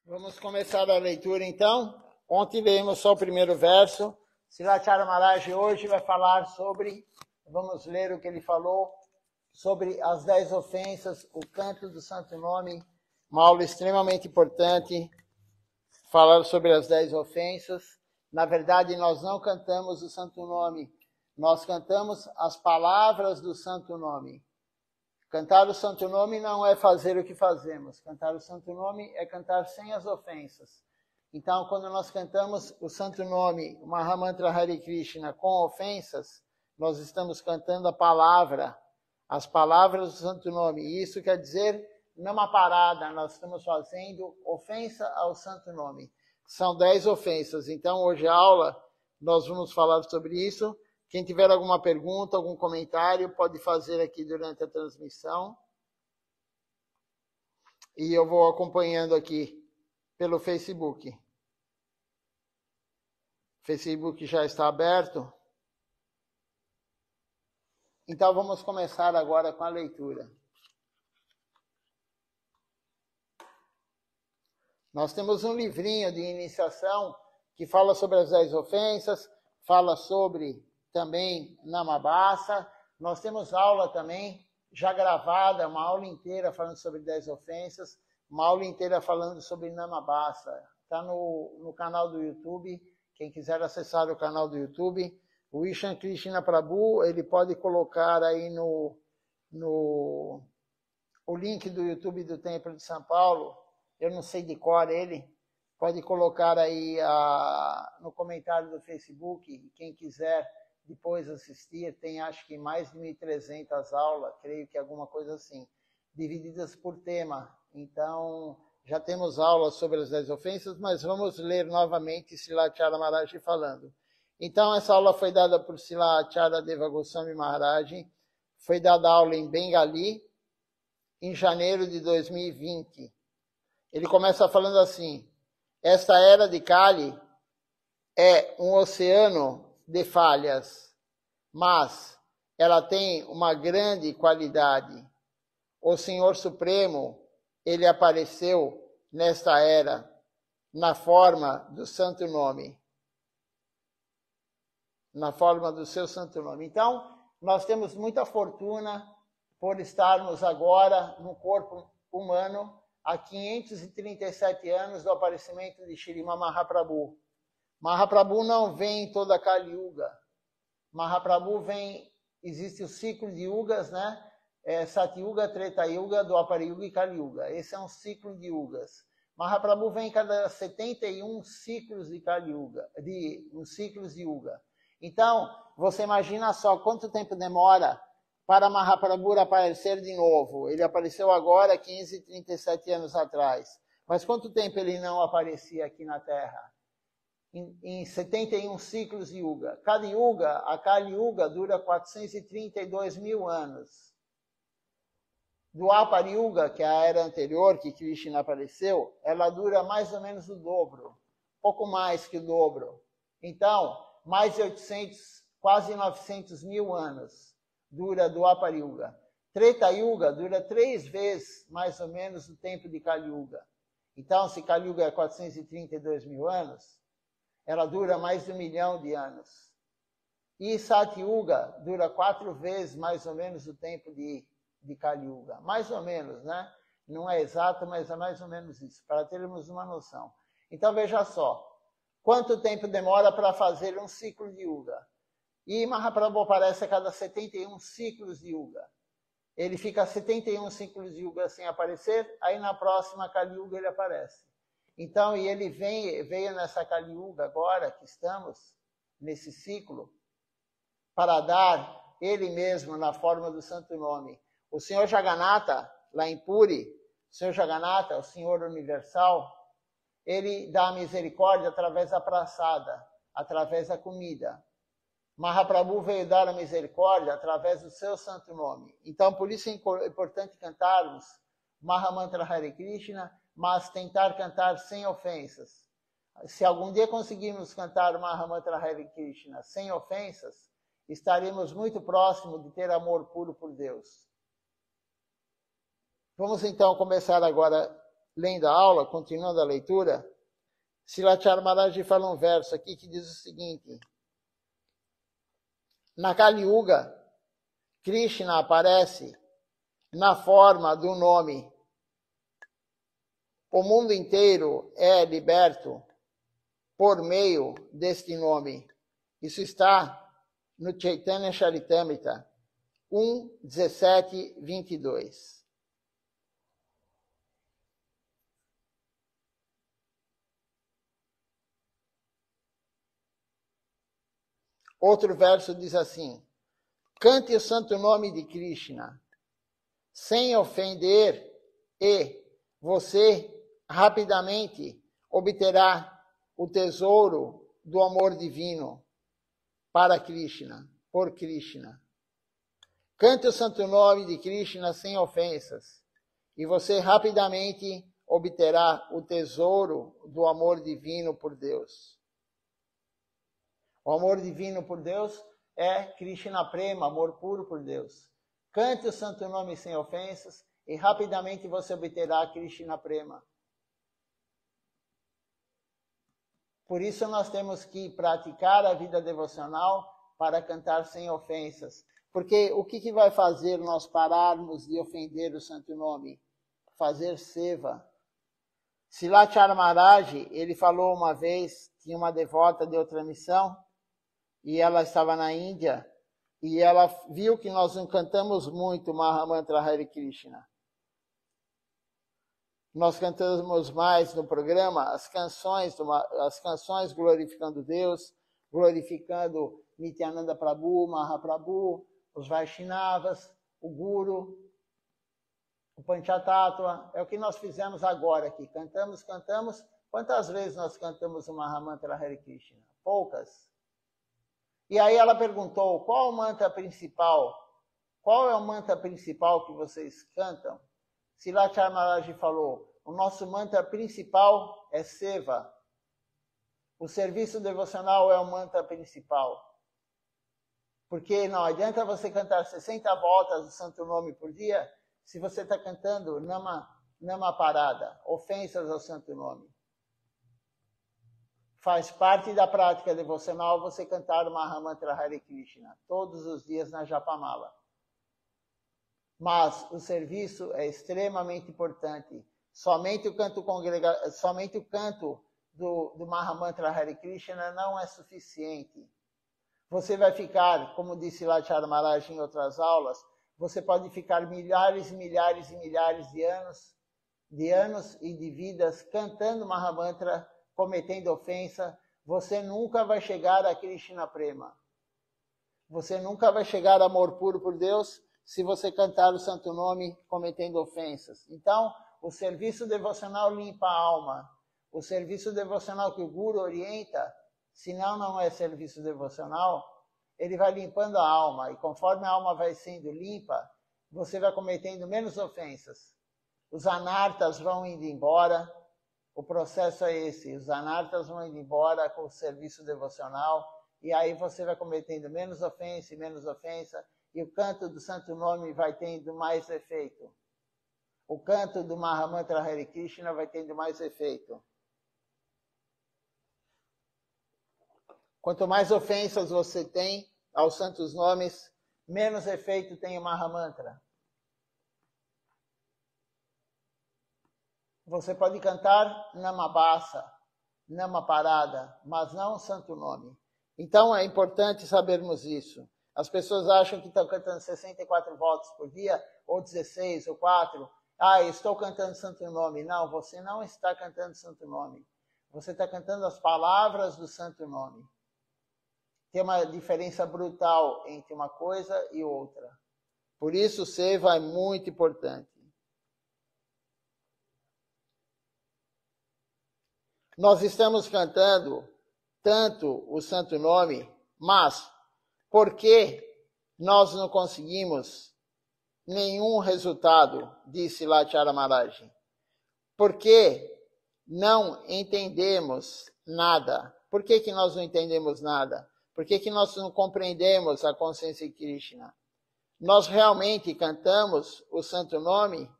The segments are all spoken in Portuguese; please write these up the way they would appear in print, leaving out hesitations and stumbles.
Vamos começar a leitura, então. Ontem lemos só o primeiro verso. Srilacharya Maharaj hoje vai falar sobre, vamos ler o que ele falou, sobre as 10 ofensas, o canto do Santo Nome, uma aula extremamente importante, falar sobre as 10 ofensas. Na verdade, nós não cantamos o Santo Nome, nós cantamos as palavras do Santo Nome. Cantar o Santo Nome não é fazer o que fazemos. Cantar o Santo Nome é cantar sem as ofensas. Então, quando nós cantamos o Santo Nome, o Mahamantra Hare Krishna, com ofensas, nós estamos cantando a palavra, as palavras do Santo Nome. E isso quer dizer, numa parada, nós estamos fazendo ofensa ao Santo Nome. São 10 ofensas. Então, hoje a aula, nós vamos falar sobre isso. Quem tiver alguma pergunta, algum comentário, pode fazer aqui durante a transmissão. E eu vou acompanhando aqui pelo Facebook. O Facebook já está aberto. Então vamos começar agora com a leitura. Nós temos um livrinho de iniciação que fala sobre as 10 ofensas, fala sobre também Namabasa. Nós temos aula também, já gravada, uma aula inteira falando sobre 10 ofensas, uma aula inteira falando sobre Namabasa. Está no canal do YouTube, quem quiser acessar o canal do YouTube. O Ishan Krishna Prabhu, ele pode colocar aí o link do YouTube do Templo de São Paulo, eu não sei de cor ele, pode colocar aí no comentário do Facebook, quem quiser depois assistir, tem acho que mais de 1.300 aulas, creio que alguma coisa assim, divididas por tema. Então, já temos aulas sobre as 10 ofensas, mas vamos ler novamente Srilacharya Maharaj falando. Então, essa aula foi dada por Srilacharya Deva Goswami Maharaj, foi dada aula em Bengali, em janeiro de 2020. Ele começa falando assim: esta era de Kali é um oceano de falhas, mas ela tem uma grande qualidade. O Senhor Supremo, ele apareceu nesta era, na forma do Santo Nome. Na forma do seu Santo Nome. Então, nós temos muita fortuna por estarmos agora no corpo humano, há 537 anos do aparecimento de Srimad Mahaprabhu. Mahaprabhu não vem em toda a Kali Yuga. Mahaprabhu vem, existe o ciclo de Yugas, né? Satyuga, Treta Yuga, Dwapara Yuga e Kali Yuga. Esse é um ciclo de Yugas. Mahaprabhu vem cada 71 ciclos de Kali Yuga, ciclos de Yuga. Então, você imagina só quanto tempo demora para Mahaprabhu aparecer de novo. Ele apareceu agora, 537 anos atrás. Mas quanto tempo ele não aparecia aqui na Terra? Em 71 ciclos de Yuga. Cada Yuga, a Kali Yuga, dura 432 mil anos. Dwapara Yuga, que é a era anterior, que Krishna apareceu, ela dura mais ou menos o dobro. Pouco mais que o dobro. Então, mais de 800, quase 900 mil anos dura Dwapara Yuga. Treta Yuga dura 3 vezes, mais ou menos, o tempo de Kali Yuga. Então, se Kali Yuga é 432 mil anos, ela dura mais de 1 milhão de anos. E Satyuga dura 4 vezes, mais ou menos, o tempo de Kali Yuga. Mais ou menos, né? Não é exato, mas é mais ou menos isso, para termos uma noção. Então, veja só. Quanto tempo demora para fazer um ciclo de Yuga? E Mahaprabhu aparece a cada 71 ciclos de Yuga. Ele fica 71 ciclos de Yuga sem aparecer, aí na próxima Kali Yuga ele aparece. Então, e ele veio nessa Kali Yuga agora, que estamos nesse ciclo, para dar ele mesmo na forma do Santo Nome. O Senhor Jagannatha, lá em Puri, o Senhor Jagannatha, o Senhor Universal, ele dá a misericórdia através da praçada, através da comida. Mahaprabhu veio dar a misericórdia através do seu santo nome. Então, por isso é importante cantarmos Mahamantra Hare Krishna, mas tentar cantar sem ofensas. Se algum dia conseguirmos cantar Mahamantra Hare Krishna sem ofensas, estaremos muito próximos de ter amor puro por Deus. Vamos então começar agora lendo a aula, continuando a leitura, Srilacharya Maharaj fala um verso aqui que diz o seguinte: na Kali Yuga, Krishna aparece na forma do nome. O mundo inteiro é liberto por meio deste nome. Isso está no Chaitanya Charitamrita 1:17-22. Outro verso diz assim: cante o santo nome de Krishna, sem ofender, e você rapidamente obterá o tesouro do amor divino para Krishna, por Krishna. Cante o santo nome de Krishna sem ofensas, e você rapidamente obterá o tesouro do amor divino por Deus. O amor divino por Deus é Krishna Prema, amor puro por Deus. Cante o santo nome sem ofensas e rapidamente você obterá Krishna Prema. Por isso nós temos que praticar a vida devocional para cantar sem ofensas. Porque o que vai fazer nós pararmos de ofender o santo nome? Fazer seva. Srilacharya Maharaj, ele falou uma vez, tinha uma devota de outra missão, e ela estava na Índia, e ela viu que nós não cantamos muito o Mahamantra Hare Krishna. Nós cantamos mais no programa as canções glorificando Deus, glorificando Nityananda Prabhu, Mahaprabhu, os Vaishnavas, o Guru, o Panchatattva. É o que nós fizemos agora aqui. Cantamos. Quantas vezes nós cantamos o Mahamantra Hare Krishna? Poucas. E aí ela perguntou, qual o mantra principal? Qual é o mantra principal que vocês cantam? Srilacharya Maharaj falou, o nosso mantra principal é seva. O serviço devocional é o mantra principal. Porque não adianta você cantar 60 voltas do santo nome por dia, se você está cantando nama parada, ofensas ao santo nome. Faz parte da prática devocional você cantar o Mahamantra Hare Krishna todos os dias na Japamala. Mas o serviço é extremamente importante. Somente o canto do Mahamantra Hare Krishna não é suficiente. Você vai ficar, como disse Srilacharya Maharaj em outras aulas, você pode ficar milhares e milhares e milhares de anos e de vidas cantando Mahamantra, cometendo ofensa. Você nunca vai chegar a Krishna Prema. Você nunca vai chegar a amor puro por Deus se você cantar o santo nome cometendo ofensas. Então, o serviço devocional limpa a alma. O serviço devocional que o Guru orienta, senão não é serviço devocional, ele vai limpando a alma. E conforme a alma vai sendo limpa, você vai cometendo menos ofensas. Os anartas vão indo embora. O processo é esse. Os anartas vão indo embora com o serviço devocional. E aí você vai cometendo menos ofensa e menos ofensa. E o canto do santo nome vai tendo mais efeito. O canto do Mahamantra Hare Krishna vai tendo mais efeito. Quanto mais ofensas você tem aos santos nomes, menos efeito tem o Mahamantra. Você pode cantar Namabasa, Namaparada, mas não o santo nome. Então é importante sabermos isso. As pessoas acham que estão cantando 64 voltas por dia, ou 16, ou 4. Estou cantando santo nome. Não, você não está cantando santo nome. Você está cantando as palavras do santo nome. Tem uma diferença brutal entre uma coisa e outra. Por isso, o seva é muito importante. Nós estamos cantando tanto o santo nome, mas por que nós não conseguimos nenhum resultado, disse Srilacharya Maharaj? Por que não entendemos nada? Por que nós não entendemos nada? Por que nós não compreendemos a consciência de Krishna? Nós realmente cantamos o santo nome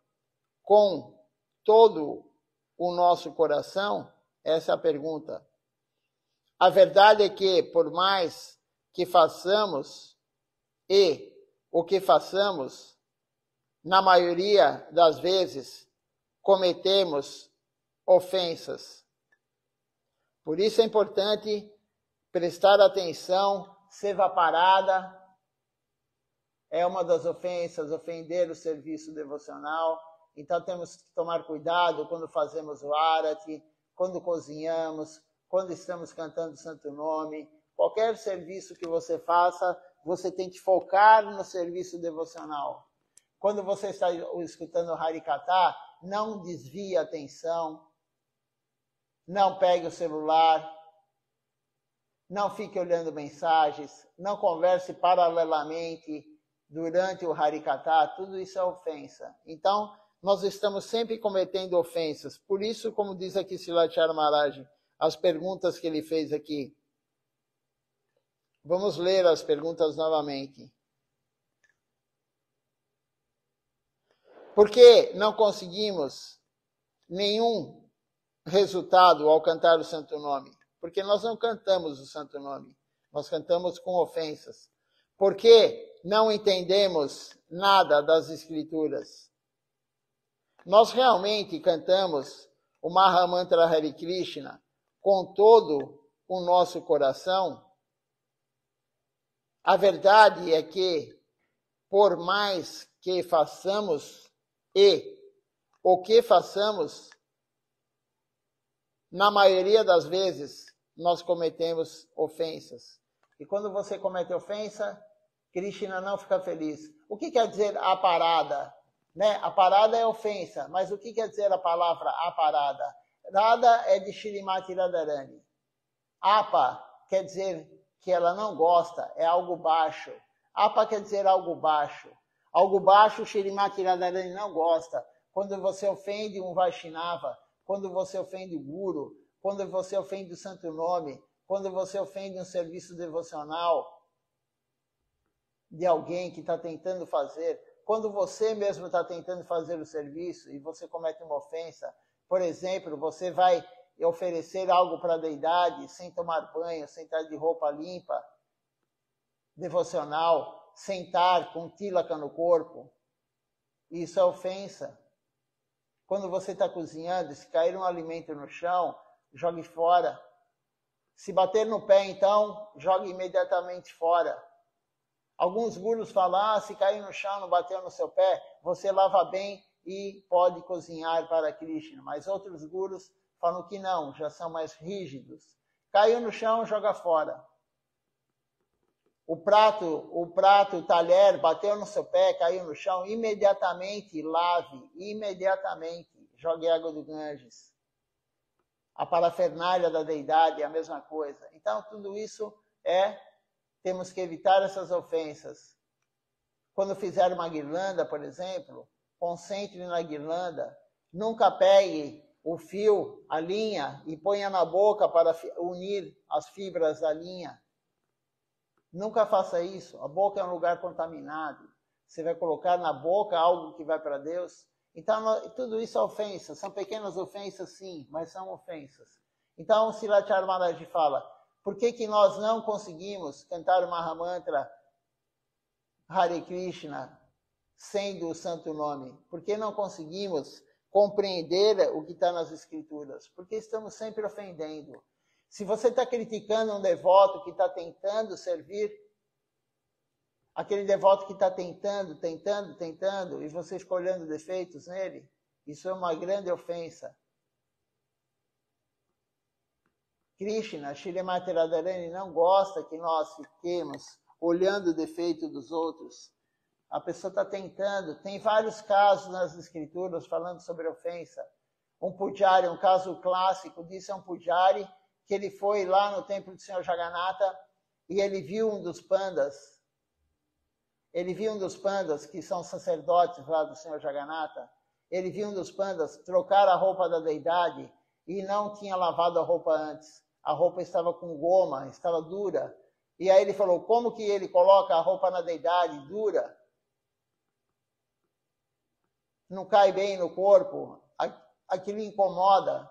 com todo o nosso coração? Essa é a pergunta. A verdade é que, por mais que façamos, e o que façamos, na maioria das vezes, cometemos ofensas. Por isso é importante prestar atenção, serva parada, é uma das ofensas, ofender o serviço devocional. Então temos que tomar cuidado quando fazemos o arati, quando cozinhamos, quando estamos cantando o Santo Nome. Qualquer serviço que você faça, você tem que focar no serviço devocional. Quando você está escutando o Harikata, não desvie a atenção, não pegue o celular, não fique olhando mensagens, não converse paralelamente durante o Harikata, tudo isso é ofensa. Então, nós estamos sempre cometendo ofensas. Por isso, como diz aqui Silachar Maharaj, as perguntas que ele fez aqui. Vamos ler as perguntas novamente. Por que não conseguimos nenhum resultado ao cantar o Santo Nome? Porque nós não cantamos o Santo Nome, nós cantamos com ofensas. Por que não entendemos nada das Escrituras? Nós realmente cantamos o Mahamantra Hare Krishna com todo o nosso coração? A verdade é que, por mais que façamos e o que façamos, na maioria das vezes, nós cometemos ofensas. E quando você comete ofensa, Krishna não fica feliz. O que quer dizer a parada? Né? A parada é ofensa, mas o que quer dizer a palavra a parada? Radha é de Shrimati Radharani. Apa quer dizer que ela não gosta, é algo baixo. Apa quer dizer algo baixo. Algo baixo, Shrimati Radharani não gosta. Quando você ofende um Vaishnava, quando você ofende o Guru, quando você ofende o Santo Nome, quando você ofende um serviço devocional de alguém que está tentando fazer, quando você mesmo está tentando fazer o serviço e você comete uma ofensa, por exemplo, você vai oferecer algo para a deidade sem tomar banho, sem estar de roupa limpa, devocional, sem estar com tilaka no corpo, isso é ofensa. Quando você está cozinhando, se cair um alimento no chão, jogue fora. Se bater no pé, então, jogue imediatamente fora. Alguns gurus falam, se cair no chão, não bateu no seu pé, você lava bem e pode cozinhar para Krishna. Mas outros gurus falam que não, já são mais rígidos. Caiu no chão, joga fora. O prato, o talher, bateu no seu pé, caiu no chão, imediatamente lave, imediatamente jogue água do Ganges. A parafernália da deidade é a mesma coisa. Então, tudo isso temos que evitar essas ofensas. Quando fizer uma guirlanda, por exemplo, concentre na guirlanda, nunca pegue o fio, a linha, e ponha na boca para unir as fibras da linha. Nunca faça isso. A boca é um lugar contaminado. Você vai colocar na boca algo que vai para Deus. Então, tudo isso é ofensa. São pequenas ofensas, sim, mas são ofensas. Então, Silachar Maharaj fala, por que nós não conseguimos cantar o Mahamantra Hare Krishna sendo o Santo Nome? Por que não conseguimos compreender o que está nas Escrituras? Porque estamos sempre ofendendo. Se você está criticando um devoto que está tentando servir, aquele devoto que está tentando, e você escolhendo defeitos nele, isso é uma grande ofensa. Krishna, Shrimati Radharani, não gosta que nós fiquemos olhando o defeito dos outros. A pessoa está tentando. Tem vários casos nas Escrituras falando sobre ofensa. Um pujari, um caso clássico disso é um pujari que ele foi lá no templo do Senhor Jagannatha e ele viu um dos pandas. Ele viu um dos pandas, que são sacerdotes lá do Senhor Jagannatha. Ele viu um dos pandas trocar a roupa da deidade e não tinha lavado a roupa antes. A roupa estava com goma, estava dura. E aí ele falou, como que ele coloca a roupa na deidade dura? Não cai bem no corpo. aquilo incomoda.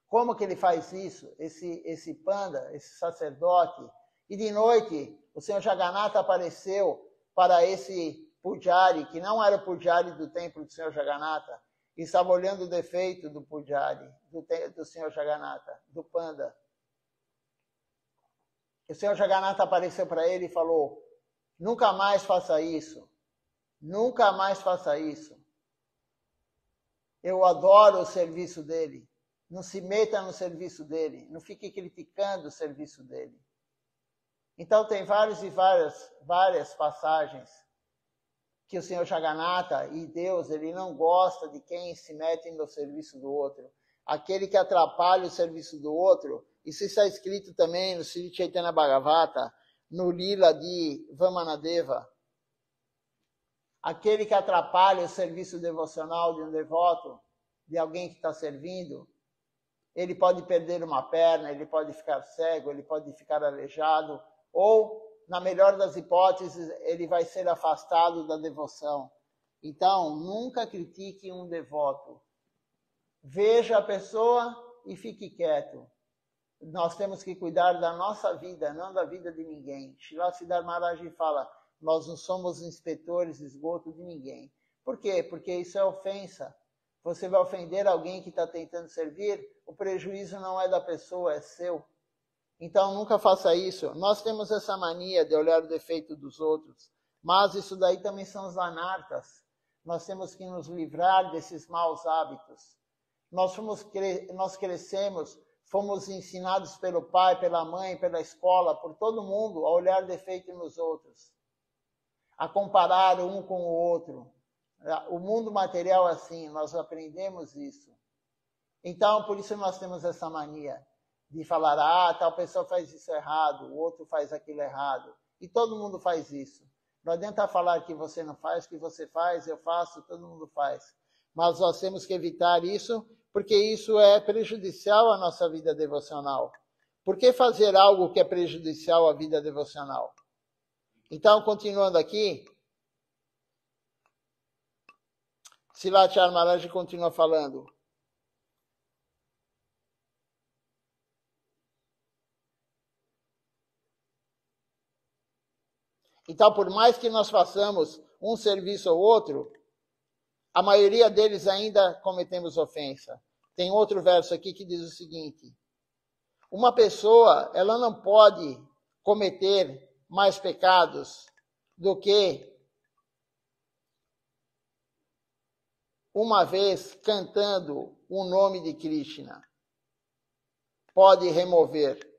Como que ele faz isso? Esse panda, esse sacerdote. E de noite, o Senhor Jagannatha apareceu para esse pujari, que não era o pujari do templo do Senhor Jagannatha, e estava olhando o defeito do pujari, do Senhor Jagannatha, do panda. O Senhor Jagannatha apareceu para ele e falou: nunca mais faça isso. Nunca mais faça isso. Eu adoro o serviço dele. Não se meta no serviço dele. Não fique criticando o serviço dele. Então tem várias passagens que o Senhor Jagannatha e Deus, ele não gosta de quem se mete no serviço do outro. Aquele que atrapalha o serviço do outro, isso está escrito também no Sri Chaitanya Bhagavata, no Lila de Vamanadeva. Aquele que atrapalha o serviço devocional de um devoto, de alguém que está servindo, ele pode perder uma perna, ele pode ficar cego, ele pode ficar aleijado, ou, na melhor das hipóteses, ele vai ser afastado da devoção. Então, nunca critique um devoto. Veja a pessoa e fique quieto. Nós temos que cuidar da nossa vida, não da vida de ninguém. Srila Siddhar Maharaj fala: nós não somos inspetores de esgoto de ninguém. Por quê? Porque isso é ofensa. Você vai ofender alguém que está tentando servir, o prejuízo não é da pessoa, é seu. Então, nunca faça isso. Nós temos essa mania de olhar o defeito dos outros, mas isso daí também são os anartas. Nós temos que nos livrar desses maus hábitos. Nós crescemos, fomos ensinados pelo pai, pela mãe, pela escola, por todo mundo, a olhar defeito nos outros, a comparar um com o outro. O mundo material é assim, nós aprendemos isso. Então, por isso nós temos essa mania de falar: tal pessoa faz isso errado, o outro faz aquilo errado. E todo mundo faz isso. Não adianta falar que você não faz, que você faz, eu faço, todo mundo faz. Mas nós temos que evitar isso, porque isso é prejudicial à nossa vida devocional. Por que fazer algo que é prejudicial à vida devocional? Então, continuando aqui, Srila Maharaj continua falando. Então, por mais que nós façamos um serviço ou outro, a maioria deles ainda cometemos ofensa. Tem outro verso aqui que diz o seguinte: uma pessoa, ela não pode cometer mais pecados do que uma vez cantando o nome de Krishna. Pode remover.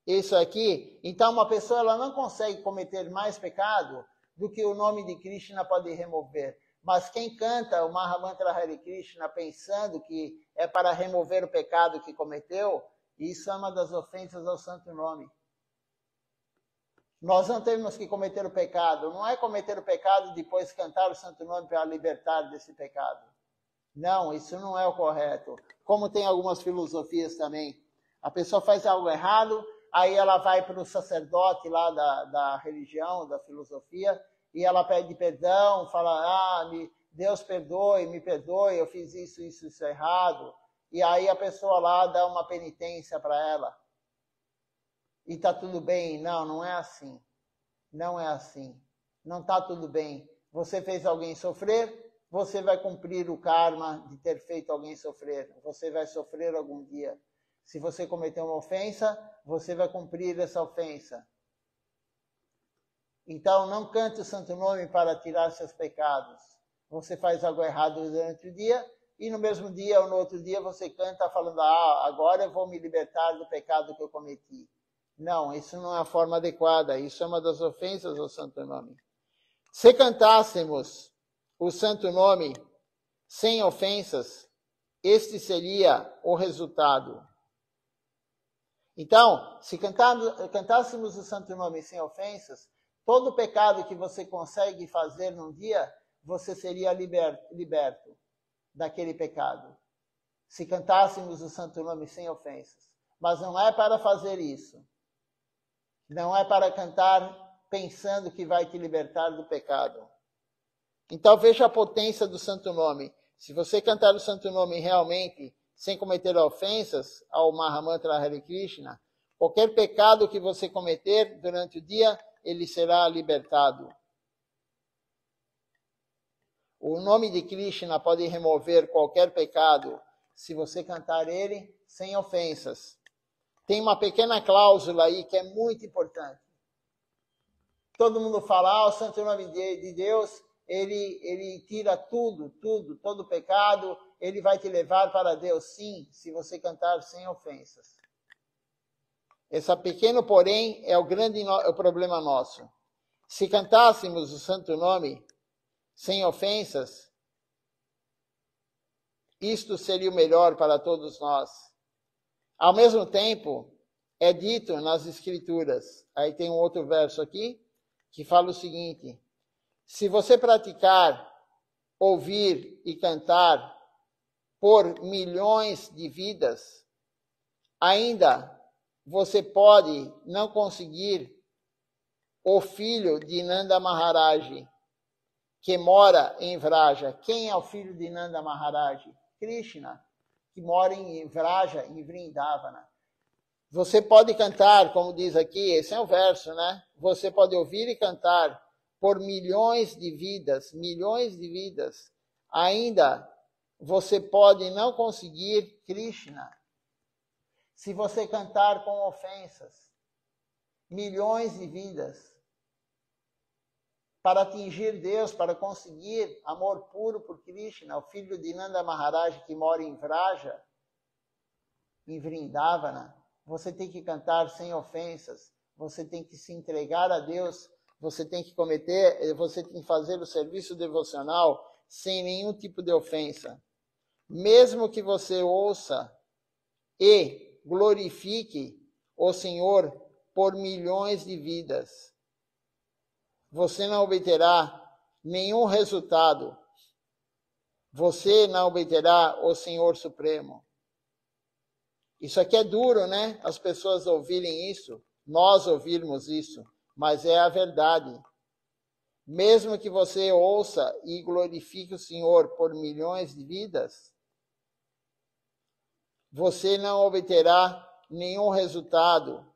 Isso aqui, então uma pessoa ela não consegue cometer mais pecado do que o nome de Krishna pode remover. Mas quem canta o Mahamantra Hare Krishna pensando que é para remover o pecado que cometeu, isso é uma das ofensas ao santo nome. Nós não temos que cometer o pecado. Não é cometer o pecado e depois cantar o santo nome para libertar desse pecado. Não, isso não é o correto. Como tem algumas filosofias também. A pessoa faz algo errado, aí ela vai para o sacerdote lá da religião, da filosofia, e ela pede perdão, fala: Deus me perdoe, eu fiz isso errado. E aí a pessoa lá dá uma penitência para ela. E está tudo bem. Não, não é assim. Não é assim. Não está tudo bem. Você fez alguém sofrer, você vai cumprir o karma de ter feito alguém sofrer. Você vai sofrer algum dia. Se você cometeu uma ofensa, você vai cumprir essa ofensa. Então, não cante o santo nome para tirar seus pecados. Você faz algo errado durante o dia, e no mesmo dia ou no outro dia você canta falando: agora eu vou me libertar do pecado que eu cometi. Não, isso não é a forma adequada. Isso é uma das ofensas ao santo nome. Se cantássemos o santo nome sem ofensas, este seria o resultado. Então, se cantássemos o santo nome sem ofensas, todo pecado que você consegue fazer num dia, você seria liberto daquele pecado. Se cantássemos o santo nome sem ofensas. Mas não é para fazer isso. Não é para cantar pensando que vai te libertar do pecado. Então veja a potência do santo nome. Se você cantar o santo nome realmente, sem cometer ofensas ao Mahamantra Hare Krishna, qualquer pecado que você cometer durante o dia, ele será libertado. O nome de Krishna pode remover qualquer pecado, se você cantar ele sem ofensas. Tem uma pequena cláusula aí que é muito importante. Todo mundo fala, o santo nome de Deus, ele tira tudo, todo pecado, ele vai te levar para Deus, sim, se você cantar sem ofensas. Esse pequeno porém é o problema nosso. Se cantássemos o santo nome sem ofensas, isto seria o melhor para todos nós. Ao mesmo tempo, é dito nas Escrituras, aí tem um outro verso aqui, que fala o seguinte: se você praticar, ouvir e cantar por milhões de vidas, ainda você pode não conseguir o filho de Nanda Maharaj, que mora em Vraja. Quem é o filho de Nanda Maharaj? Krishna, que mora em Vraja, em Vrindavana. Você pode cantar, como diz aqui, esse é o verso, né? Você pode ouvir e cantar por milhões de vidas, ainda você pode não conseguir Krishna. Se você cantar com ofensas, milhões de vidas, para atingir Deus, para conseguir amor puro por Krishna, o filho de Nanda Maharaj que mora em Vraja, em Vrindavana, você tem que cantar sem ofensas, você tem que se entregar a Deus, você tem que fazer o serviço devocional sem nenhum tipo de ofensa. Mesmo que você ouça e glorifique o Senhor por milhões de vidas, você não obterá nenhum resultado. Você não obterá o Senhor Supremo. Isso aqui é duro, né? As pessoas ouvirem isso, nós ouvirmos isso, mas é a verdade. Mesmo que você ouça e glorifique o Senhor por milhões de vidas, você não obterá nenhum resultado.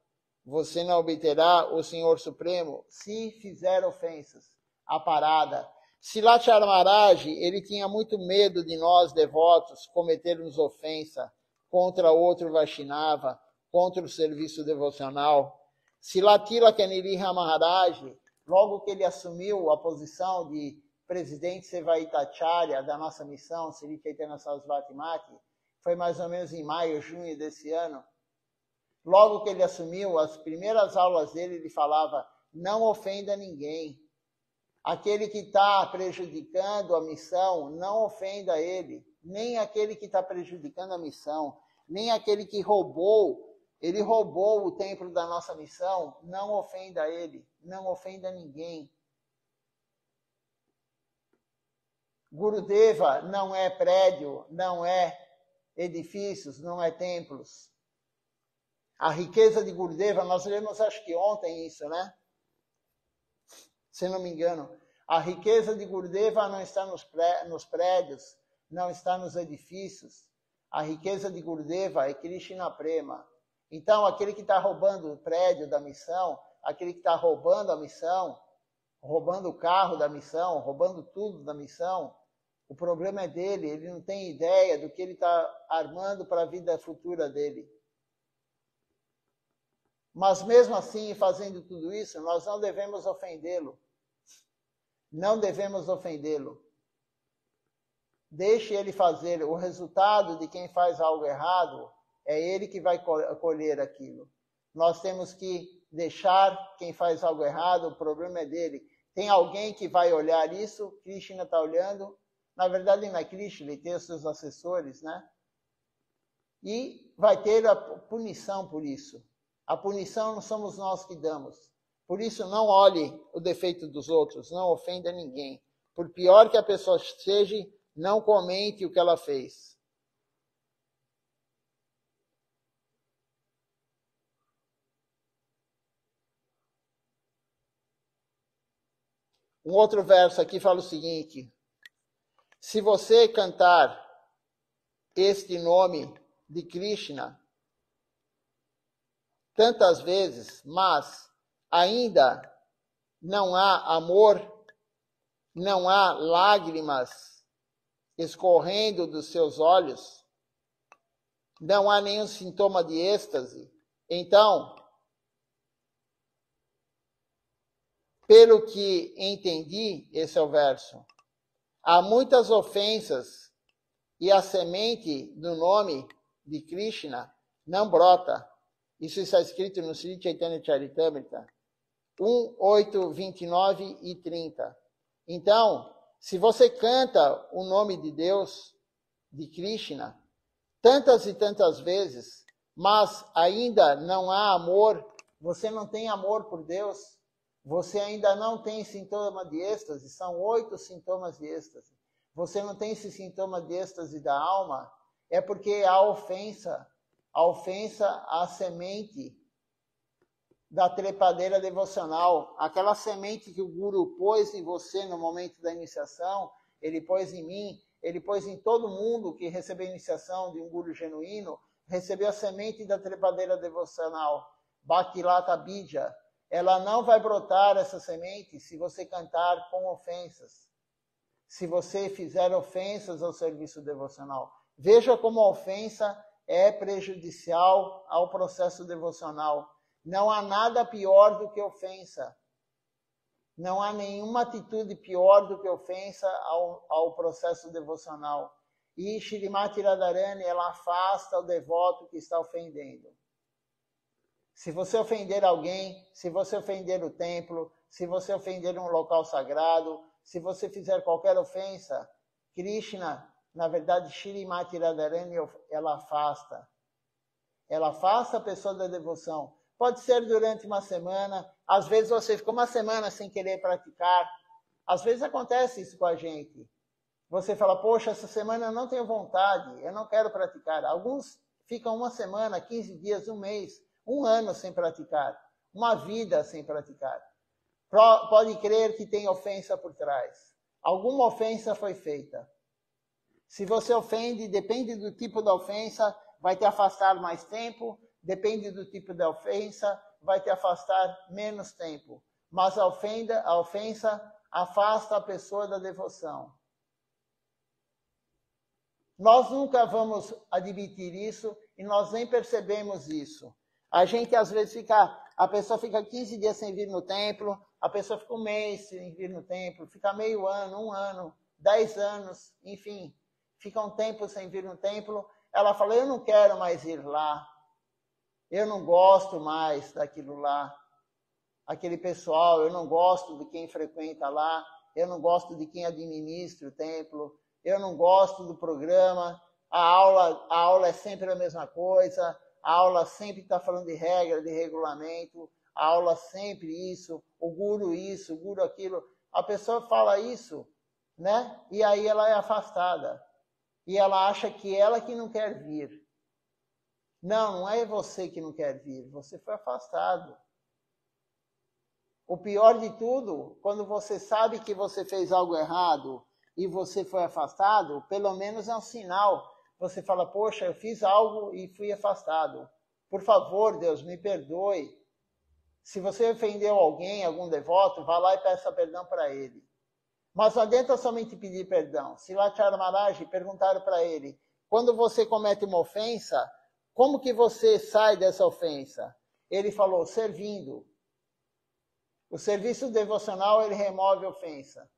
Você não obterá o Senhor Supremo se fizer ofensas. A parada. Silachara Maharaj, ele tinha muito medo de nós, devotos, cometermos ofensa contra outro Vaishnava, contra o serviço devocional. Silatila Kaniriha Maharaj, logo que ele assumiu a posição de presidente Sevaitacharya da nossa missão, Sri Chaitanya Sarasvati Mati, foi mais ou menos em maio, junho desse ano. Logo que ele assumiu, as primeiras aulas dele, ele falava, não ofenda ninguém. Aquele que está prejudicando a missão, não ofenda ele. Nem aquele que está prejudicando a missão, nem aquele que ele roubou o templo da nossa missão, não ofenda ele, não ofenda ninguém. Gurudeva não é prédio, não é edifícios, não é templos. A riqueza de Gurudeva, nós lemos acho que ontem isso, né? Se não me engano. A riqueza de Gurudeva não está nos prédios, não está nos edifícios. A riqueza de Gurudeva é Krishna Prema. Então, aquele que está roubando o prédio da missão, aquele que está roubando a missão, roubando o carro da missão, roubando tudo da missão, o problema é dele, ele não tem ideia do que ele está armando para a vida futura dele. Mas mesmo assim, fazendo tudo isso, nós não devemos ofendê-lo. Não devemos ofendê-lo. Deixe ele fazer. O resultado de quem faz algo errado é ele que vai colher aquilo. Nós temos que deixar quem faz algo errado, o problema é dele. Tem alguém que vai olhar isso, Krishna está olhando. Na verdade, não é Krishna, ele tem os seus assessores, né? E vai ter a punição por isso. A punição não somos nós que damos. Por isso, não olhe o defeito dos outros, não ofenda ninguém. Por pior que a pessoa seja, não comente o que ela fez. Um outro verso aqui fala o seguinte: se você cantar este nome de Krishna tantas vezes, mas ainda não há amor, não há lágrimas escorrendo dos seus olhos, não há nenhum sintoma de êxtase, então, pelo que entendi, esse é o verso, há muitas ofensas e a semente do nome de Krishna não brota. Isso está escrito no Sri Chaitanya Charitamrita 1, 8, 29 e 30. Então, se você canta o nome de Deus, de Krishna, tantas e tantas vezes, mas ainda não há amor, você não tem amor por Deus, você ainda não tem sintoma de êxtase, são 8 sintomas de êxtase. Você não tem esse sintoma de êxtase da alma, é porque há ofensa à semente da trepadeira devocional, aquela semente que o Guru pôs em você no momento da iniciação, ele pôs em mim, ele pôs em todo mundo que recebeu a iniciação de um Guru genuíno, recebeu a semente da trepadeira devocional, Bhaktilata Bija. Ela não vai brotar, essa semente, se você cantar com ofensas, se você fizer ofensas ao serviço devocional. Veja como a ofensa é prejudicial ao processo devocional. Não há nada pior do que ofensa. Não há nenhuma atitude pior do que ofensa ao processo devocional. E Shrimati Radharani, ela afasta o devoto que está ofendendo. Se você ofender alguém, se você ofender o templo, se você ofender um local sagrado, se você fizer qualquer ofensa, Krishna, na verdade, Shrimati Radharani, ela afasta. Ela afasta a pessoa da devoção. Pode ser durante uma semana, às vezes você ficou uma semana sem querer praticar. Às vezes acontece isso com a gente. Você fala, poxa, essa semana eu não tenho vontade, eu não quero praticar. Alguns ficam uma semana, 15 dias, um mês, um ano sem praticar, uma vida sem praticar. Pode crer que tem ofensa por trás. Alguma ofensa foi feita. Se você ofende, depende do tipo da ofensa, vai te afastar mais tempo, depende do tipo da ofensa, vai te afastar menos tempo. Mas a ofensa afasta a pessoa da devoção. Nós nunca vamos admitir isso e nós nem percebemos isso. A gente às vezes a pessoa fica 15 dias sem vir no templo, a pessoa fica um mês sem vir no templo, fica meio ano, um ano, 10 anos, enfim, fica um tempo sem vir no templo. Ela fala, eu não quero mais ir lá, eu não gosto mais daquilo lá, aquele pessoal, eu não gosto de quem frequenta lá, eu não gosto de quem administra o templo, eu não gosto do programa, a aula é sempre a mesma coisa, a aula sempre está falando de regra, de regulamento, a aula sempre isso, o guru aquilo. A pessoa fala isso, né? E aí ela é afastada. E ela acha que ela que não quer vir. Não, não é você que não quer vir, você foi afastado. O pior de tudo, quando você sabe que você fez algo errado e você foi afastado, pelo menos é um sinal. Você fala, poxa, eu fiz algo e fui afastado. Por favor, Deus, me perdoe. Se você ofendeu alguém, algum devoto, vá lá e peça perdão para ele. Mas não adianta somente pedir perdão. Silachara Maharaj perguntaram para ele, quando você comete uma ofensa, como que você sai dessa ofensa? Ele falou, servindo. O serviço devocional, ele remove a ofensa.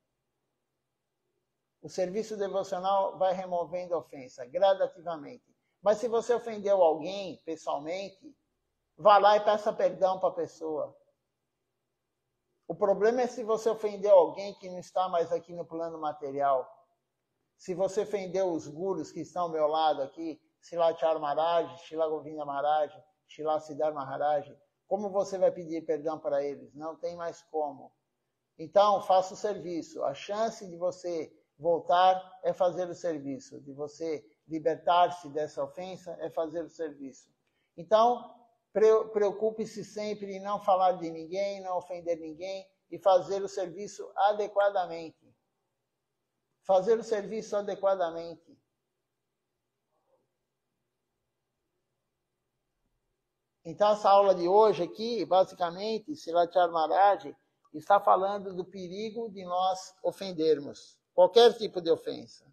O serviço devocional vai removendo a ofensa, gradativamente. Mas se você ofendeu alguém, pessoalmente, vá lá e peça perdão para a pessoa. O problema é se você ofendeu alguém que não está mais aqui no plano material. Se você ofendeu os gurus que estão ao meu lado aqui, Silachara Maharaj, Shila Govinda Maharaj, Shila Siddhar Maharaj, como você vai pedir perdão para eles? Não tem mais como. Então, faça o serviço. A chance de você voltar é fazer o serviço. De você libertar-se dessa ofensa é fazer o serviço. Então, preocupe-se sempre em não falar de ninguém, não ofender ninguém e fazer o serviço adequadamente. fazer o serviço adequadamente. Então, essa aula de hoje aqui, basicamente, Silatiyar Maharaj está falando do perigo de nós ofendermos qualquer tipo de ofensa.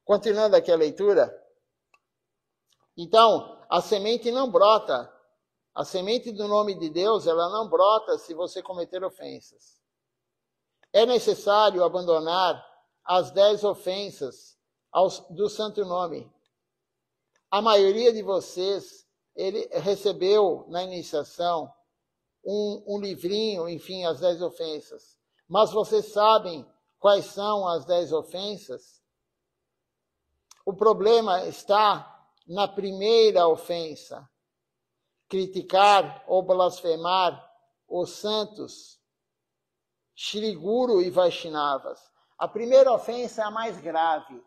Continuando aqui a leitura. Então, a semente não brota. A semente do nome de Deus, ela não brota se você cometer ofensas. É necessário abandonar as 10 ofensas do santo nome. A maioria de vocês, ele recebeu na iniciação um livrinho, enfim, as 10 ofensas. Mas vocês sabem quais são as 10 ofensas? O problema está na primeira ofensa. Criticar ou blasfemar os santos, Shri Guru e Vaishnavas. A primeira ofensa é a mais grave.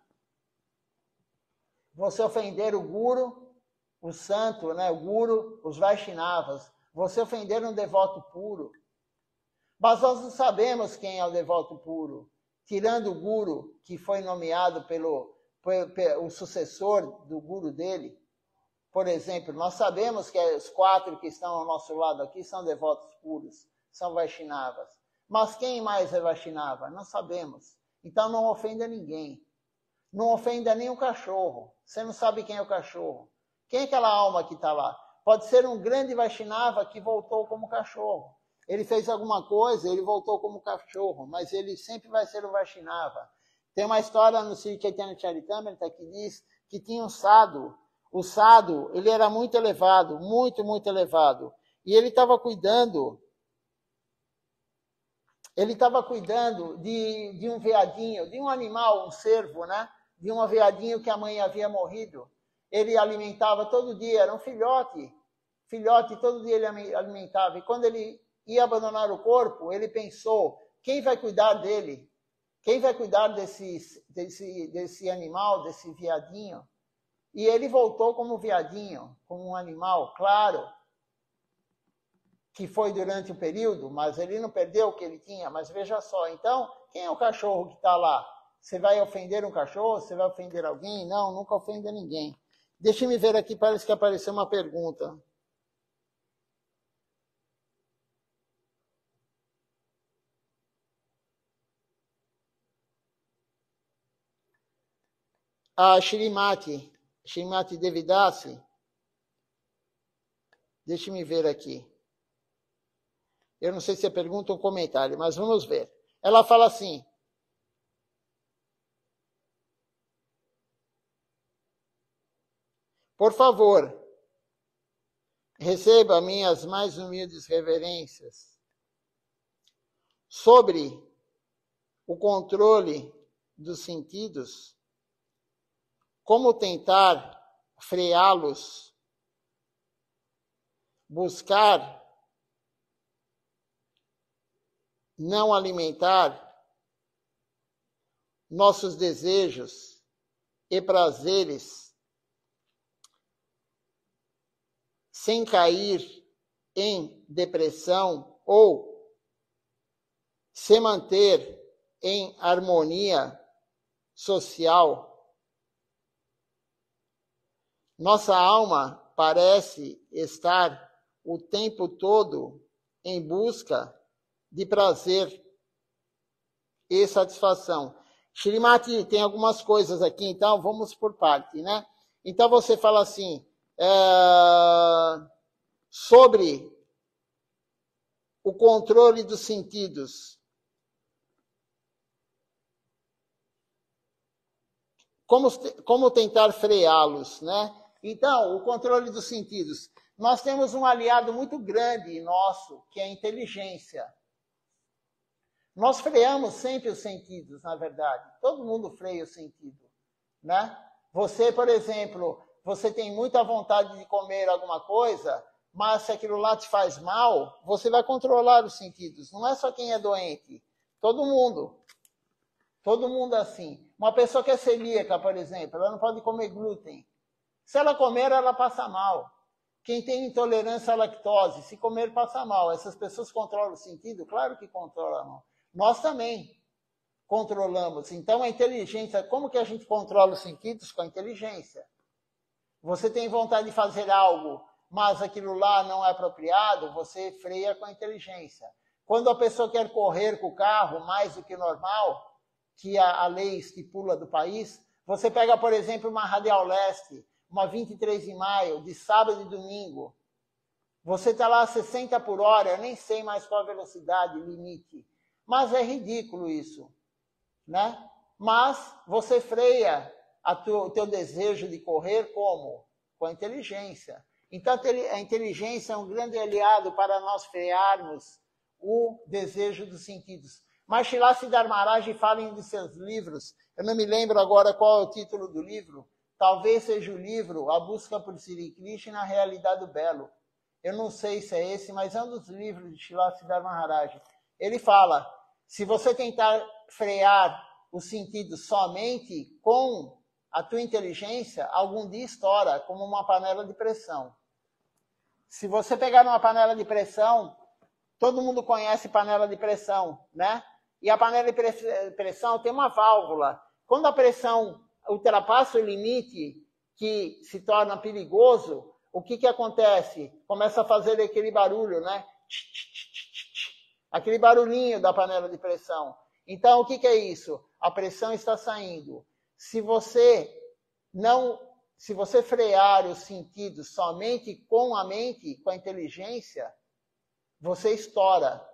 Você ofender o Guru, o santo, né? O Guru, os Vaishnavas. Você ofender um devoto puro. Mas nós não sabemos quem é o devoto puro. Tirando o Guru, que foi nomeado pelo sucessor do Guru dele. Por exemplo, nós sabemos que os 4 que estão ao nosso lado aqui são devotos puros, são Vaishnavas. Mas quem mais é Vaishnava? Não sabemos. Então não ofenda ninguém. Não ofenda nem o cachorro. Você não sabe quem é o cachorro. Quem é aquela alma que está lá? Pode ser um grande Vaishnava que voltou como cachorro. Ele fez alguma coisa, ele voltou como cachorro, mas ele sempre vai ser um Vaishnava. Tem uma história no Sri Chaitanya Charitamrita que diz que tinha um sadhu. O sadhu, ele era muito elevado, muito, muito elevado. E ele estava cuidando de um veadinho, de um animal, um cervo, né? De um veadinho que a mãe havia morrido. Ele alimentava todo dia, era um filhote, todo dia ele alimentava. E quando ele ia abandonar o corpo, ele pensou, quem vai cuidar dele? Quem vai cuidar desse animal, desse veadinho? E ele voltou como veadinho, como um animal, claro, que foi durante o período, mas ele não perdeu o que ele tinha. Mas veja só, então, quem é o cachorro que está lá? Você vai ofender um cachorro? Você vai ofender alguém? Não, nunca ofenda ninguém. Deixa-me ver aqui, parece que apareceu uma pergunta. A Shrimati Devidasi. Deixa-me ver aqui. Eu não sei se é pergunta ou comentário, mas vamos ver. Ela fala assim. Por favor, receba minhas mais humildes reverências sobre o controle dos sentidos, como tentar freá-los, buscar não alimentar nossos desejos e prazeres sem cair em depressão ou se manter em harmonia social. Nossa alma parece estar o tempo todo em busca de prazer e satisfação. Shrimati, tem algumas coisas aqui, então vamos por parte, né? Então você fala assim, sobre o controle dos sentidos. Como tentar freá-los, né? Então, o controle dos sentidos. Nós temos um aliado muito grande nosso, que é a inteligência. Nós freamos sempre os sentidos, na verdade. Todo mundo freia o sentido, né? Você, por exemplo, você tem muita vontade de comer alguma coisa, mas se aquilo lá te faz mal, você vai controlar os sentidos. Não é só quem é doente. Todo mundo. Todo mundo é assim. Uma pessoa que é celíaca, por exemplo, ela não pode comer glúten. Se ela comer, ela passa mal. Quem tem intolerância à lactose, se comer, passa mal. Essas pessoas controlam o sentido? Claro que controlam. Nós também. controlamos. Então, a inteligência, como que a gente controla os sentidos? Com a inteligência. Você tem vontade de fazer algo, mas aquilo lá não é apropriado, você freia com a inteligência. Quando a pessoa quer correr com o carro mais do que normal, que a lei estipula do país, você pega, por exemplo, uma Radial Leste, uma 23 de maio, de sábado e domingo. Você está lá a 60 por hora, eu nem sei mais qual a velocidade, limite. Mas é ridículo isso, né? Mas você freia o teu desejo de correr como? Com a inteligência. Então, a inteligência é um grande aliado para nós frearmos o desejo dos sentidos. Mas Srila Siddhar Maharaj fala em um de seus livros, eu não me lembro agora qual é o título do livro, talvez seja o livro A Busca por Sri Krishna, a Realidade do Belo. Eu não sei se é esse, mas é um dos livros de Srila Siddhar Maharaj. Ele fala, se você tentar frear os sentidos somente com a tua inteligência, algum dia estoura, como uma panela de pressão. Se você pegar uma panela de pressão, todo mundo conhece panela de pressão, né? E a panela de pressão tem uma válvula. Quando a pressão ultrapassa o limite, que se torna perigoso, o que acontece? Começa a fazer aquele barulho, né? Aquele barulhinho da panela de pressão. Então, o que é isso? A pressão está saindo. Se você frear os sentidos somente com a mente, com a inteligência, você estoura.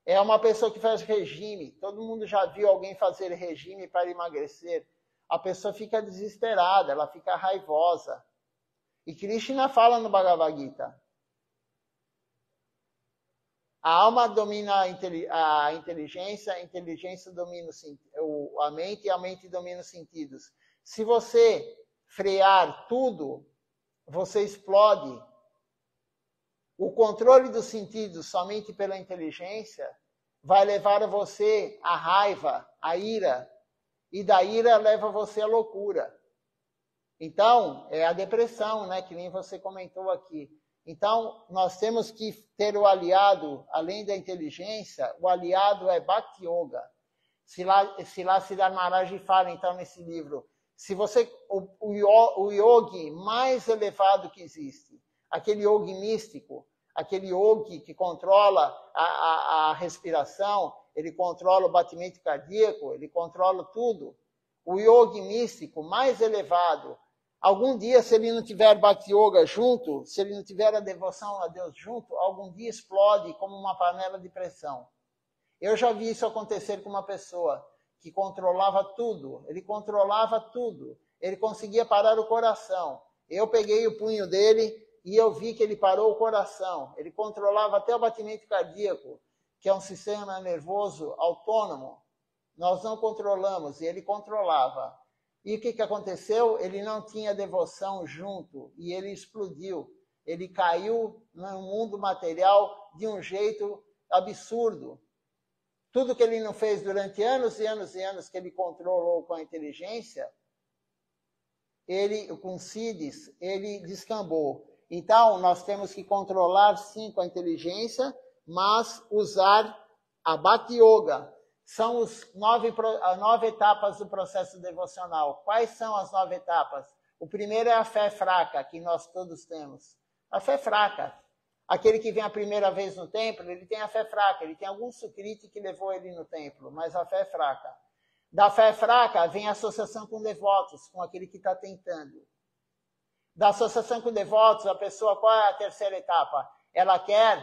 É uma pessoa que faz regime. Todo mundo já viu alguém fazer regime para emagrecer. A pessoa fica desesperada, ela fica raivosa. E Krishna fala no Bhagavad Gita. A alma domina a inteligência domina a mente e a mente domina os sentidos. Se você frear tudo, você explode. O controle dos sentidos somente pela inteligência vai levar você à raiva, à ira, e da ira leva você à loucura. Então, é a depressão, né, que nem você comentou aqui. Então, nós temos que ter o aliado, além da inteligência, o aliado é Bhakti Yoga. Srila Siddhar Maharaj fala, então, nesse livro, se você, o yogi mais elevado que existe, aquele yogi místico, aquele yogi que controla a respiração, ele controla o batimento cardíaco, ele controla tudo. O yogi místico mais elevado, algum dia, se ele não tiver Bhakti Yoga junto, se ele não tiver a devoção a Deus junto, algum dia explode como uma panela de pressão. Eu já vi isso acontecer com uma pessoa que controlava tudo. Ele controlava tudo. Ele conseguia parar o coração. Eu peguei o punho dele e eu vi que ele parou o coração. Ele controlava até o batimento cardíaco, que é um sistema nervoso autônomo. Nós não controlamos, e ele controlava. E o que aconteceu? Ele não tinha devoção junto, e ele explodiu. Ele caiu no mundo material de um jeito absurdo. Tudo que ele não fez durante anos e anos e anos que ele controlou com a inteligência, com Siddhis, ele descambou. Então, nós temos que controlar, sim, com a inteligência, mas usar a Bhakti Yoga. São as 9 etapas do processo devocional. Quais são as 9 etapas? O primeiro é a fé fraca, que nós todos temos. A fé fraca. Aquele que vem a primeira vez no templo, ele tem a fé fraca. Ele tem algum sukriti que levou ele no templo, mas a fé é fraca. Da fé fraca vem a associação com devotos, com aquele que está tentando. Da associação com devotos, a pessoa, qual é a terceira etapa? Ela quer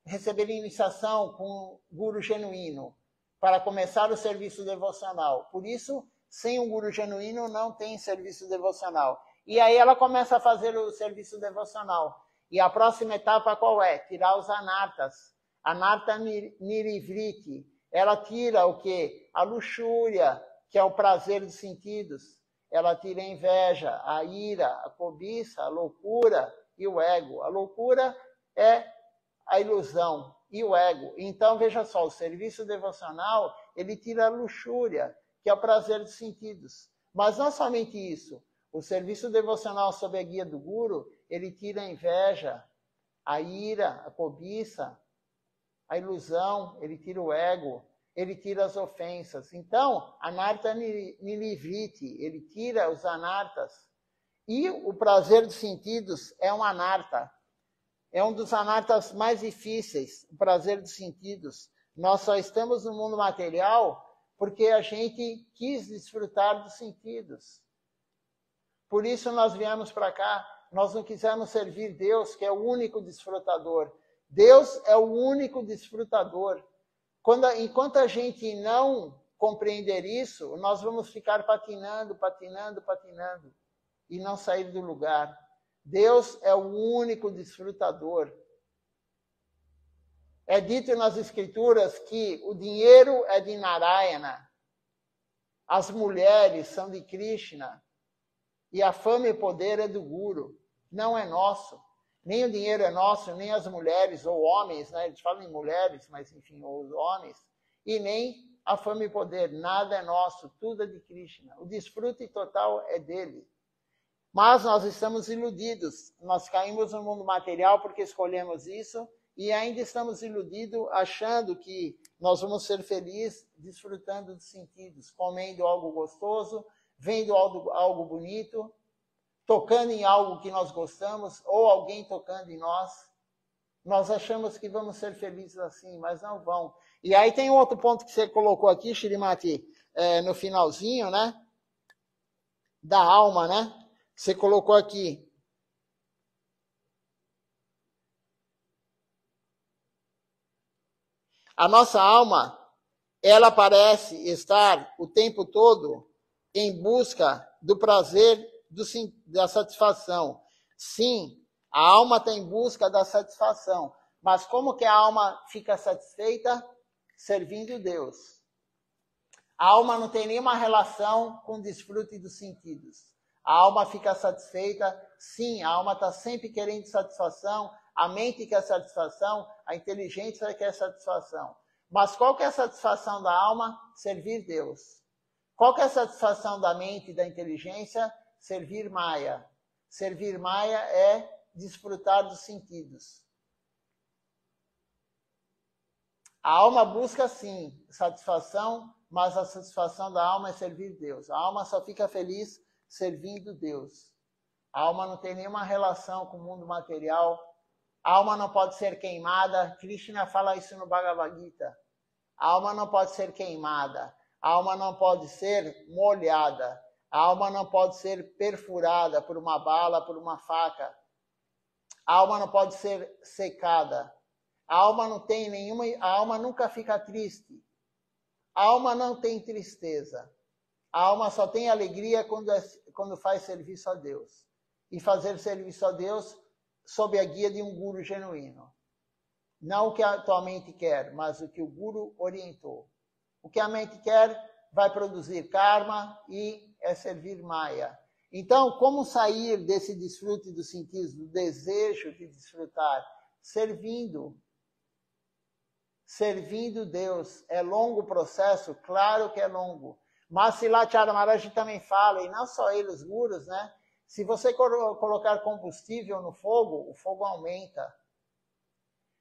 receber iniciação com um guru genuíno, para começar o serviço devocional. Por isso, sem um guru genuíno, não tem serviço devocional. E aí ela começa a fazer o serviço devocional. E a próxima etapa qual é? Tirar os anartas. Anarta nirivriti. Ela tira o quê? A luxúria, que é o prazer dos sentidos. Ela tira a inveja, a ira, a cobiça, a loucura e o ego. A loucura é a ilusão e o ego. Então, veja só, o serviço devocional, ele tira a luxúria, que é o prazer dos sentidos. Mas não somente isso. O serviço devocional sob a guia do Guru, ele tira a inveja, a ira, a cobiça, a ilusão, ele tira o ego. ele tira as ofensas. Então, anarta niliviti, ele tira os anartas. E o prazer dos sentidos é um anarta. É um dos anartas mais difíceis, o prazer dos sentidos. Nós só estamos no mundo material porque a gente quis desfrutar dos sentidos. Por isso nós viemos para cá. Nós não quisemos servir Deus, que é o único desfrutador. Deus é o único desfrutador. Enquanto a gente não compreender isso, nós vamos ficar patinando e não sair do lugar. Deus é o único desfrutador. É dito nas Escrituras que o dinheiro é de Narayana, as mulheres são de Krishna e a fama e poder é do Guru. Não é nosso. Nem o dinheiro é nosso, nem as mulheres ou homens, né? Eles falam em mulheres, mas enfim, ou os homens. E nem a fama e poder. Nada é nosso, tudo é de Krishna. O desfrute total é dele. Mas nós estamos iludidos. Nós caímos no mundo material porque escolhemos isso e ainda estamos iludidos achando que nós vamos ser felizes desfrutando dos sentidos, comendo algo gostoso, vendo algo bonito, tocando em algo que nós gostamos ou alguém tocando em nós. Nós achamos que vamos ser felizes assim, mas não vão. E aí tem outro ponto que você colocou aqui, Shrimati, no finalzinho, né? Da alma, né? Você colocou aqui. A nossa alma, ela parece estar o tempo todo em busca do prazer, da satisfação. Sim, a alma está em busca da satisfação. Mas como que a alma fica satisfeita? Servindo Deus. A alma não tem nenhuma relação com o desfrute dos sentidos. A alma fica satisfeita, sim, a alma está sempre querendo satisfação, a mente quer satisfação, a inteligência quer satisfação. Mas qual que é a satisfação da alma? Servir Deus. Qual que é a satisfação da mente e da inteligência? Servir Maya. Servir Maya é desfrutar dos sentidos. A alma busca, sim, satisfação, mas a satisfação da alma é servir Deus. A alma só fica feliz servindo Deus. A alma não tem nenhuma relação com o mundo material. A alma não pode ser queimada. Krishna fala isso no Bhagavad Gita. A alma não pode ser queimada. A alma não pode ser molhada. A alma não pode ser perfurada por uma bala, por uma faca. A alma não pode ser secada. A alma não tem nenhuma. A alma nunca fica triste. A alma não tem tristeza. A alma só tem alegria quando faz serviço a Deus. E fazer serviço a Deus sob a guia de um guru genuíno. Não o que a tua mente quer, mas o que o guru orientou. O que a mente quer vai produzir karma e é servir Maya. Então, como sair desse desfrute dos sentidos, do desejo de desfrutar? Servindo. Servindo Deus. É longo o processo? Claro que é longo. Mas Silacharya Maharaj também fala, e não só ele, os gurus, né? Se você colocar combustível no fogo, o fogo aumenta.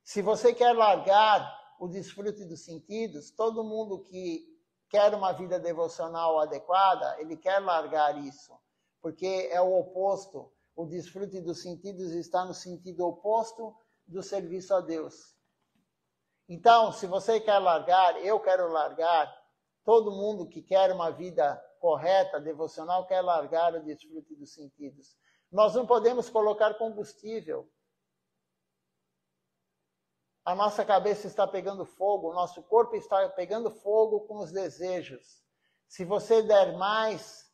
Se você quer largar o desfrute dos sentidos, todo mundo que quer uma vida devocional adequada, ele quer largar isso, porque é o oposto. O desfrute dos sentidos está no sentido oposto do serviço a Deus. Então, se você quer largar, eu quero largar, todo mundo que quer uma vida correta, devocional, quer largar o desfrute dos sentidos. Nós não podemos colocar combustível. A nossa cabeça está pegando fogo, o nosso corpo está pegando fogo com os desejos. Se você der mais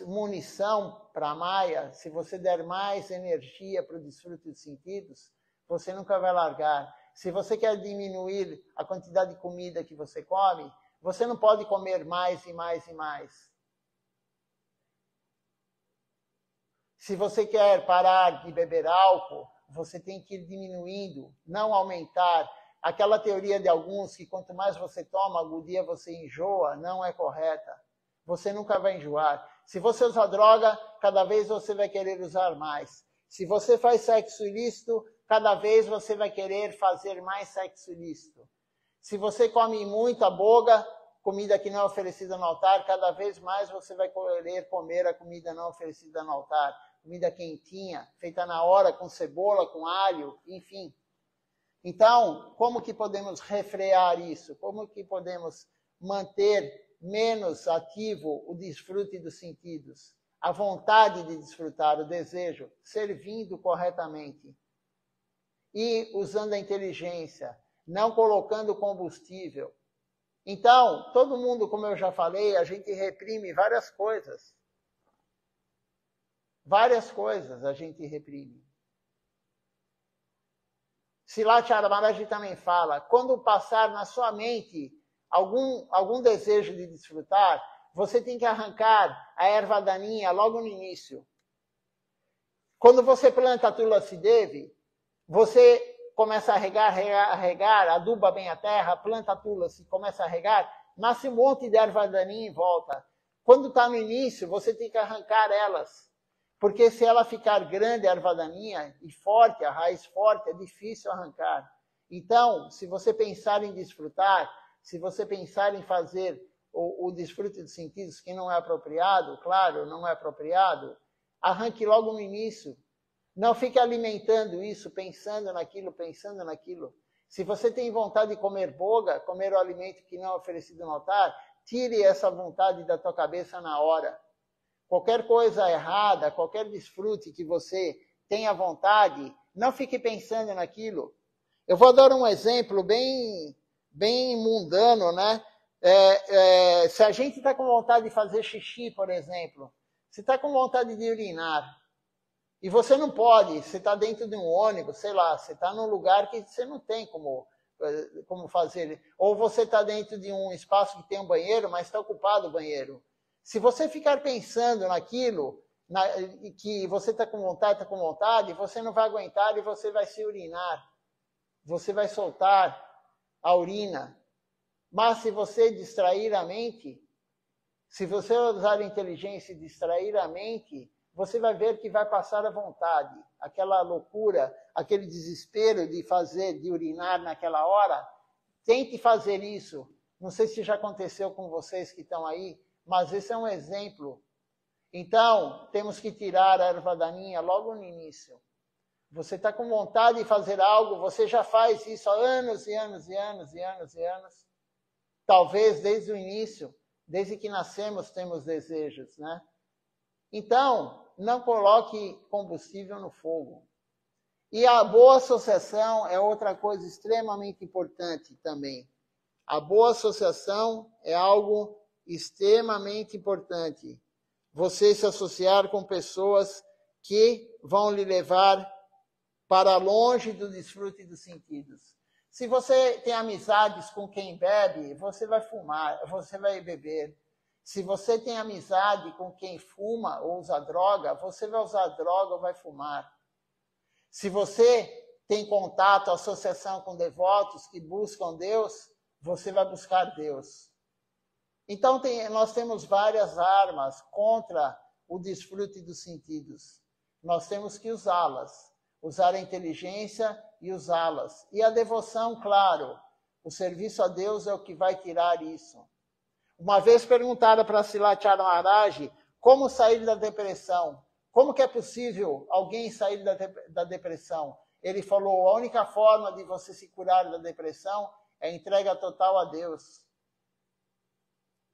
munição para a Maya, se você der mais energia para o desfrute dos sentidos, você nunca vai largar. Se você quer diminuir a quantidade de comida que você come, você não pode comer mais e mais e mais. Se você quer parar de beber álcool, você tem que ir diminuindo, não aumentar. Aquela teoria de alguns que quanto mais você toma, algum dia você enjoa, não é correta. Você nunca vai enjoar. Se você usa droga, cada vez você vai querer usar mais. Se você faz sexo ilícito, cada vez você vai querer fazer mais sexo ilícito. Se você come muita boga, comida que não é oferecida no altar, cada vez mais você vai querer comer a comida não oferecida no altar. Comida quentinha, feita na hora, com cebola, com alho, enfim. Então, como que podemos refrear isso? Como que podemos manter menos ativo o desfrute dos sentidos? A vontade de desfrutar, o desejo, servindo corretamente. E usando a inteligência, não colocando combustível. Então, todo mundo, como eu já falei, a gente reprime várias coisas. Várias coisas a gente reprime. Silat Maharaj também fala, quando passar na sua mente algum desejo de desfrutar, você tem que arrancar a erva daninha logo no início. Quando você planta a Tulasi Devi, você começa a regar, aduba bem a terra, planta a Tulasi, começa a regar, nasce um monte de erva daninha em volta. Quando está no início, você tem que arrancar elas. Porque se ela ficar grande, a erva daninha, e forte, a raiz forte, é difícil arrancar. Então, se você pensar em desfrutar, se você pensar em fazer o desfrute dos sentidos que não é apropriado, claro, não é apropriado, arranque logo no início. Não fique alimentando isso, pensando naquilo, pensando naquilo. Se você tem vontade de comer boga, comer o alimento que não é oferecido no altar, tire essa vontade da tua cabeça na hora. Qualquer coisa errada, qualquer desfrute que você tenha vontade, não fique pensando naquilo. Eu vou dar um exemplo bem mundano, né? Se a gente está com vontade de fazer xixi, por exemplo, se está com vontade de urinar, e você não pode, você está dentro de um ônibus, sei lá, você está num lugar que você não tem como fazer. Ou você está dentro de um espaço que tem um banheiro, mas está ocupado o banheiro. Se você ficar pensando naquilo, que você está com vontade, você não vai aguentar e você vai se urinar. Você vai soltar a urina. Mas se você distrair a mente, se você usar a inteligência e distrair a mente, você vai ver que vai passar a vontade. Aquela loucura, aquele desespero de urinar naquela hora. Tente fazer isso. Não sei se já aconteceu com vocês que estão aí, mas esse é um exemplo. Então, temos que tirar a erva daninha logo no início. Você está com vontade de fazer algo, você já faz isso há anos e anos e anos e anos e anos. Talvez desde o início, desde que nascemos, temos desejos, né? Então, não coloque combustível no fogo. E a boa associação é outra coisa extremamente importante também. A boa associação é algo extremamente importante. Você se associar com pessoas que vão lhe levar para longe do desfrute dos sentidos. Se você tem amizades com quem bebe, você vai fumar, você vai beber. Se você tem amizade com quem fuma ou usa droga, você vai usar droga ou vai fumar. Se você tem contato, associação com devotos que buscam Deus, você vai buscar Deus. Então, nós temos várias armas contra o desfrute dos sentidos. Nós temos que usá-las. Usar a inteligência e usá-las. E a devoção, claro. O serviço a Deus é o que vai tirar isso. Uma vez perguntaram para Silat Maharaj como sair da depressão. Como que é possível alguém sair da depressão? Ele falou, a única forma de você se curar da depressão é entrega total a Deus.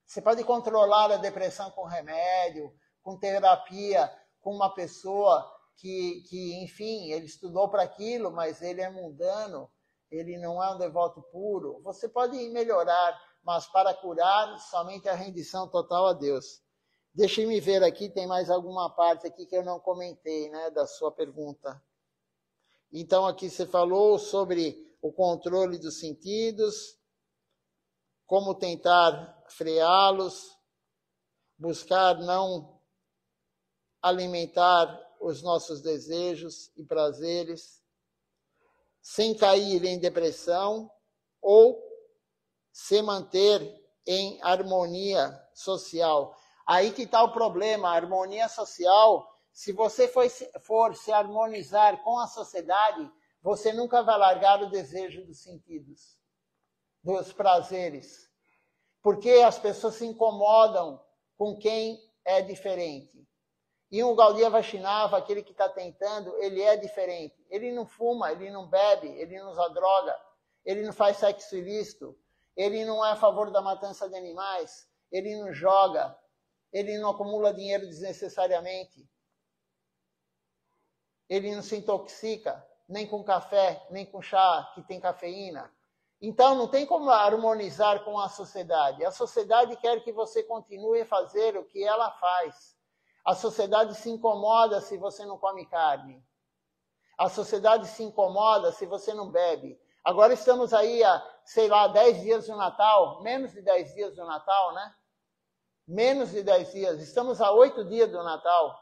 Você pode controlar a depressão com remédio, com terapia, com uma pessoa que enfim, ele estudou para aquilo, mas ele é mundano, ele não é um devoto puro. Você pode melhorar, mas para curar, somente a rendição total a Deus. Deixe-me ver aqui, tem mais alguma parte aqui que eu não comentei, né, da sua pergunta. Então, aqui você falou sobre o controle dos sentidos, como tentar freá-los, buscar não alimentar os nossos desejos e prazeres, sem cair em depressão ou se manter em harmonia social. Aí que está o problema, a harmonia social. Se você for se harmonizar com a sociedade, você nunca vai largar o desejo dos sentidos. dos prazeres. Porque as pessoas se incomodam com quem é diferente. E um Gaudiya Vaishnava, aquele que está tentando, ele é diferente. Ele não fuma, ele não bebe, ele não usa droga, ele não faz sexo ilícito, ele não é a favor da matança de animais, ele não joga, ele não acumula dinheiro desnecessariamente, ele não se intoxica, nem com café, nem com chá que tem cafeína. Então, não tem como harmonizar com a sociedade. A sociedade quer que você continue a fazer o que ela faz. A sociedade se incomoda se você não come carne. A sociedade se incomoda se você não bebe. Agora estamos aí a, 10 dias do Natal, menos de 10 dias do Natal, né? Menos de 10 dias. Estamos a 8 dias do Natal.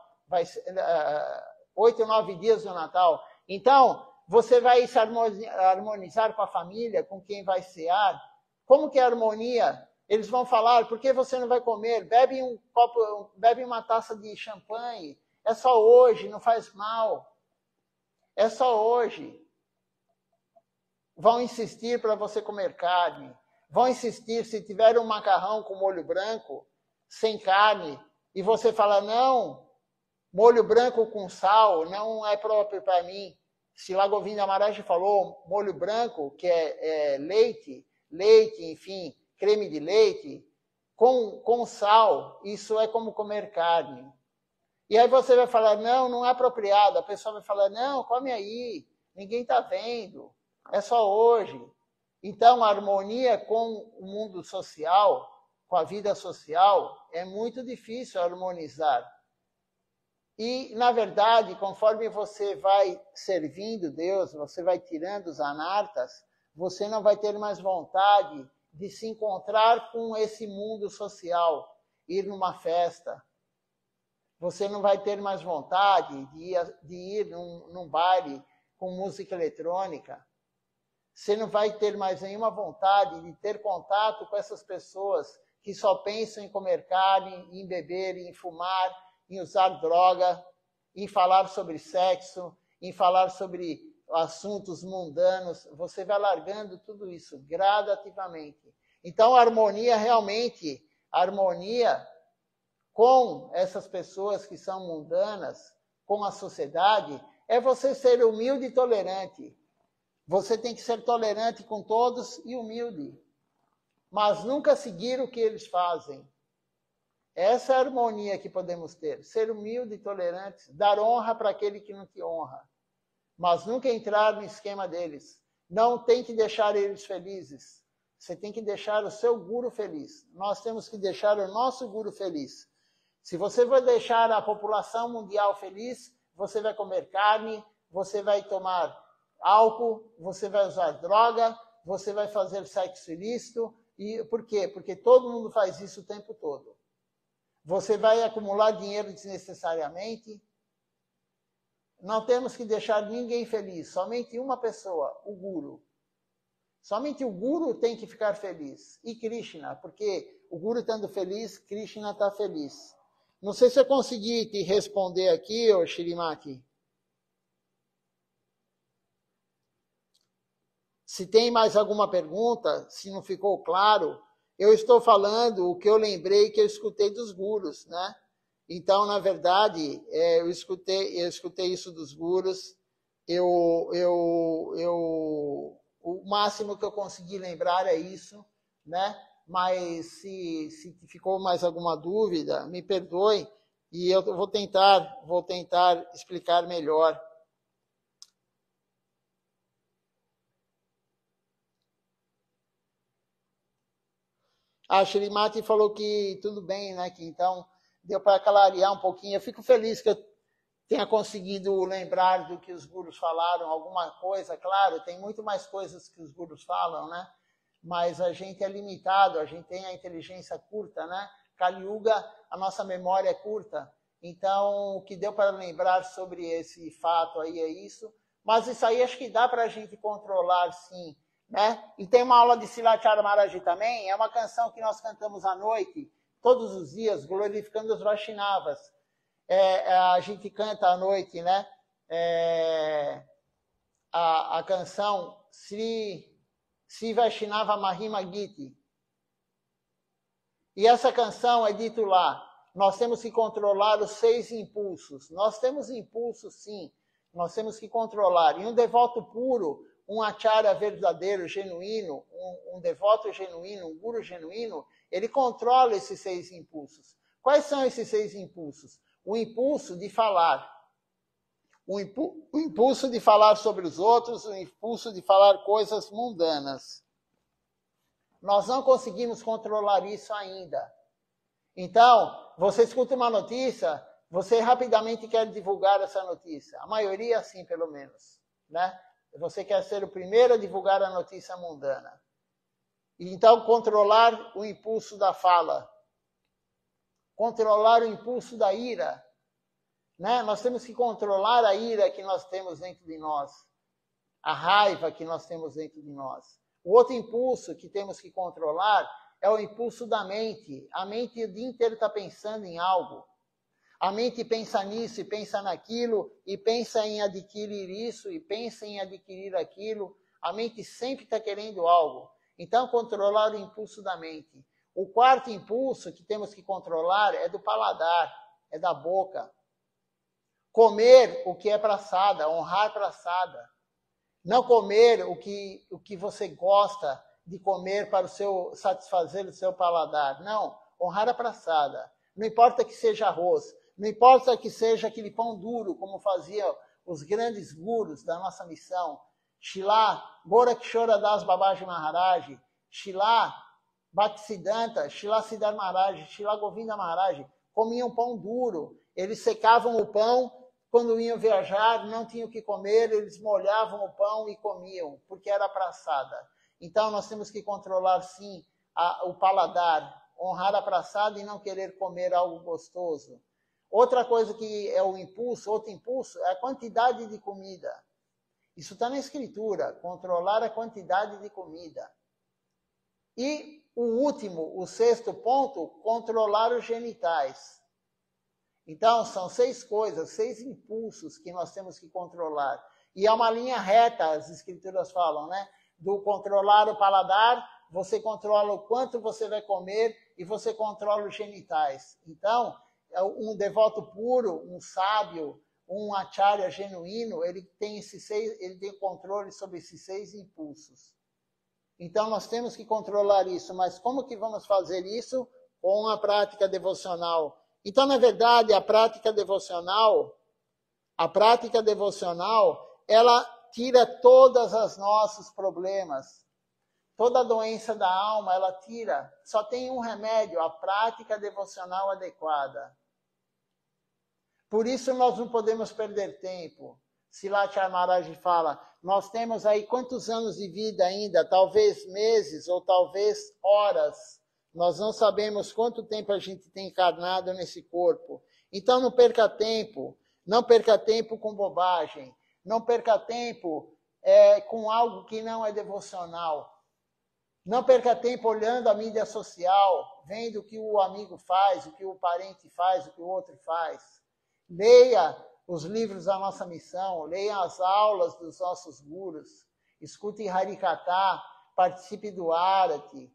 8 ou 9 dias do Natal. Então, você vai se harmonizar com a família, com quem vai cear. Como que é a harmonia? Eles vão falar, por que você não vai comer? Bebe uma taça de champanhe. É só hoje, não faz mal. É só hoje. Vão insistir para você comer carne. Vão insistir, se tiver um macarrão com molho branco, sem carne, e você fala, não, molho branco com sal não é próprio para mim. Srila Govinda Maharaj falou, molho branco, que é leite, enfim, creme de leite, com sal, isso é como comer carne. E aí você vai falar, não é apropriado. A pessoa vai falar, não, come aí, ninguém está vendo, é só hoje. Então, a harmonia com o mundo social, com a vida social, é muito difícil harmonizar. E, na verdade, conforme você vai servindo Deus, você vai tirando os anartas, você não vai ter mais vontade de se encontrar com esse mundo social, ir numa festa. Você não vai ter mais vontade de ir num baile com música eletrônica. Você não vai ter mais nenhuma vontade de ter contato com essas pessoas que só pensam em comer carne, em beber, em fumar, em usar droga, em falar sobre sexo, em falar sobre assuntos mundanos. Você vai largando tudo isso gradativamente. Então, a harmonia realmente, a harmonia com essas pessoas que são mundanas, com a sociedade, é você ser humilde e tolerante. Você tem que ser tolerante com todos e humilde, mas nunca seguir o que eles fazem. Essa é a harmonia que podemos ter. Ser humilde e tolerante, dar honra para aquele que não te honra, mas nunca entrar no esquema deles. Não tem que deixar eles felizes. Você tem que deixar o seu guru feliz. Nós temos que deixar o nosso guru feliz. Se você vai deixar a população mundial feliz, você vai comer carne, você vai tomar álcool, você vai usar droga, você vai fazer sexo ilícito. E por quê? Porque todo mundo faz isso o tempo todo. Você vai acumular dinheiro desnecessariamente. Não temos que deixar ninguém feliz, somente uma pessoa, o guru. Somente o guru tem que ficar feliz. E Krishna, porque o guru estando feliz, Krishna está feliz. Não sei se eu consegui te responder aqui, ô Shrimati. Se tem mais alguma pergunta, se não ficou claro, eu estou falando o que eu lembrei que eu escutei dos gurus, né? Então, na verdade, eu escutei isso dos gurus. O máximo que eu consegui lembrar é isso, né? Mas se ficou mais alguma dúvida, me perdoe e eu vou tentar explicar melhor. A Shrimati falou que tudo bem, né? Que então deu para clarear um pouquinho. Eu fico feliz que eu tenha conseguido lembrar do que os gurus falaram, alguma coisa. Claro, tem muito mais coisas que os gurus falam, né? Mas a gente é limitado, a gente tem a inteligência curta, né? Kali Yuga, a nossa memória é curta. Então, o que deu para lembrar sobre esse fato aí é isso. Mas isso aí acho que dá para a gente controlar, sim, né? E tem uma aula de Silachara Maharaji também, é uma canção que nós cantamos à noite, todos os dias, glorificando os Vaishnavas. A gente canta à noite, né? A canção Sri Si Vaishnava Mahima Giti. E essa canção é dito lá, nós temos que controlar os 6 impulsos. Nós temos impulsos, sim, nós temos que controlar. E um devoto puro, um acharya verdadeiro, genuíno, um devoto genuíno, um guru genuíno, ele controla esses 6 impulsos. Quais são esses 6 impulsos? O impulso de falar. O impulso de falar sobre os outros, o impulso de falar coisas mundanas. Nós não conseguimos controlar isso ainda. Então, você escuta uma notícia, você rapidamente quer divulgar essa notícia. A maioria, sim, pelo menos, né? Você quer ser o primeiro a divulgar a notícia mundana. Então, controlar o impulso da fala. Controlar o impulso da ira. Né? Nós temos que controlar a ira que nós temos dentro de nós. A raiva que nós temos dentro de nós. O outro impulso que temos que controlar é o impulso da mente. A mente o dia inteiro está pensando em algo. A mente pensa nisso e pensa naquilo, e pensa em adquirir isso, e pensa em adquirir aquilo. A mente sempre está querendo algo. Então, controlar o impulso da mente. O quarto impulso que temos que controlar é do paladar, é da boca. Comer o que é praçada, honrar praçada. Não comer o que você gosta de comer para satisfazer o seu paladar. Não, honrar a praçada. Não importa que seja arroz, não importa que seja aquele pão duro, como faziam os grandes gurus da nossa missão. Shila Gorakshora Das Babaji Maharaj, Shila Bhaktisiddhanta, Shila Siddhar Maharaj, Shila Govinda Maharaj, comiam pão duro. Eles secavam o pão. Quando iam viajar, não tinham o que comer, eles molhavam o pão e comiam, porque era praçada. Então, nós temos que controlar, sim, o paladar, honrar a praçada e não querer comer algo gostoso. Outra coisa que é o impulso, outro impulso, é a quantidade de comida. Isso está na Escritura, controlar a quantidade de comida. E o último, o 6º ponto, controlar os genitais. Então, são 6 coisas, 6 impulsos que nós temos que controlar. E é uma linha reta, as escrituras falam, né? Do controlar o paladar, você controla o quanto você vai comer e você controla os genitais. Então, um devoto puro, um sábio, um acharya genuíno, ele tem controle sobre esses 6 impulsos. Então, nós temos que controlar isso. Mas como que vamos fazer isso? Com a prática devocional. Então, na verdade, a prática devocional, ela tira todos os nossos problemas. Toda doença da alma, ela tira. Só tem um remédio, a prática devocional adequada. Por isso, nós não podemos perder tempo. Silachar Maharaj fala, nós temos aí quantos anos de vida ainda? Talvez meses ou talvez horas. Nós não sabemos quanto tempo a gente tem encarnado nesse corpo. Então não perca tempo. Não perca tempo com bobagem. Não perca tempo com algo que não é devocional. Não perca tempo olhando a mídia social, vendo o que o amigo faz, o que o parente faz, o que o outro faz. Leia os livros da nossa missão, leia as aulas dos nossos gurus, escute Harikatha, participe do Arati.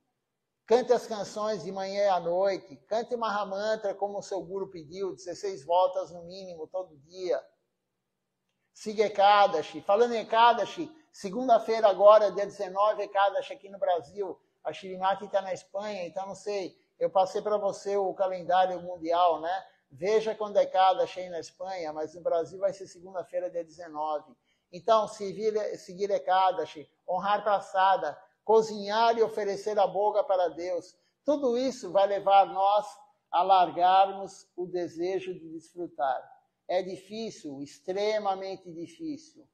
Cante as canções de manhã e à noite. Cante o Mahamantra como o seu guru pediu, 16 voltas no mínimo, todo dia. Siga Ekadashi. Falando em Ekadashi, segunda-feira agora, dia 19, Ekadashi aqui no Brasil. A Shrimati está na Espanha, então não sei. Eu passei para você o calendário mundial, né? Veja quando é Ekadashi aí na Espanha, mas no Brasil vai ser segunda-feira, dia 19. Então, seguir Ekadashi, honrar praçada, cozinhar e oferecer a boca para Deus. Tudo isso vai levar nós a largarmos o desejo de desfrutar. É difícil, extremamente difícil.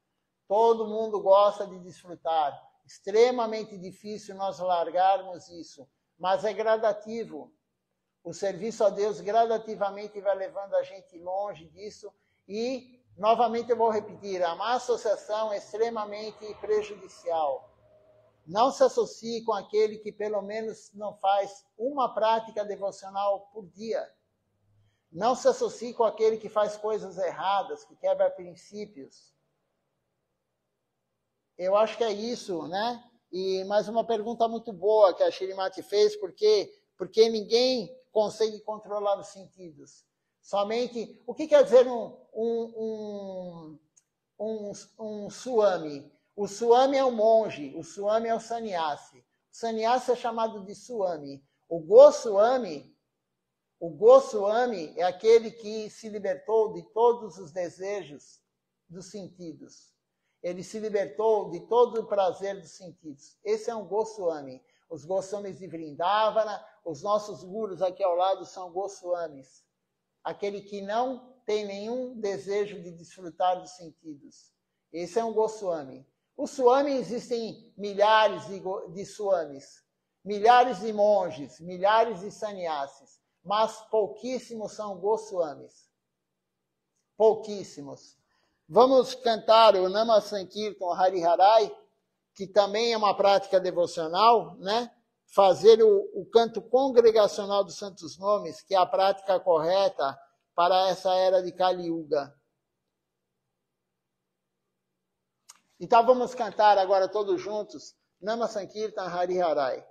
Todo mundo gosta de desfrutar. Extremamente difícil nós largarmos isso. Mas é gradativo. O serviço a Deus gradativamente vai levando a gente longe disso. E, novamente eu vou repetir, a má associação é extremamente prejudicial. Não se associe com aquele que pelo menos não faz uma prática devocional por dia. Não se associe com aquele que faz coisas erradas, que quebra princípios. Eu acho que é isso, né? E mais uma pergunta muito boa que a Shirimati fez, porque ninguém consegue controlar os sentidos. Somente, o que quer dizer um Swami? O Swami é um monge, o Swami é o sannyasi. O sannyasi é chamado de Swami. O Goswami é aquele que se libertou de todos os desejos dos sentidos. Ele se libertou de todo o prazer dos sentidos. Esse é um Goswami. Os Goswamis de Vrindavana, os nossos gurus aqui ao lado são Goswamis. Aquele que não tem nenhum desejo de desfrutar dos sentidos. Esse é um Goswami. O Swami, existem milhares de Swamis, milhares de monges, milhares de sannyasis, mas pouquíssimos são Goswamis. Pouquíssimos. Vamos cantar o Nama Sankirtan Hariharai, que também é uma prática devocional, né? Fazer o canto congregacional dos santos nomes, que é a prática correta para essa era de Kali Yuga. Então vamos cantar agora todos juntos Nama Sankirtan Hariharai.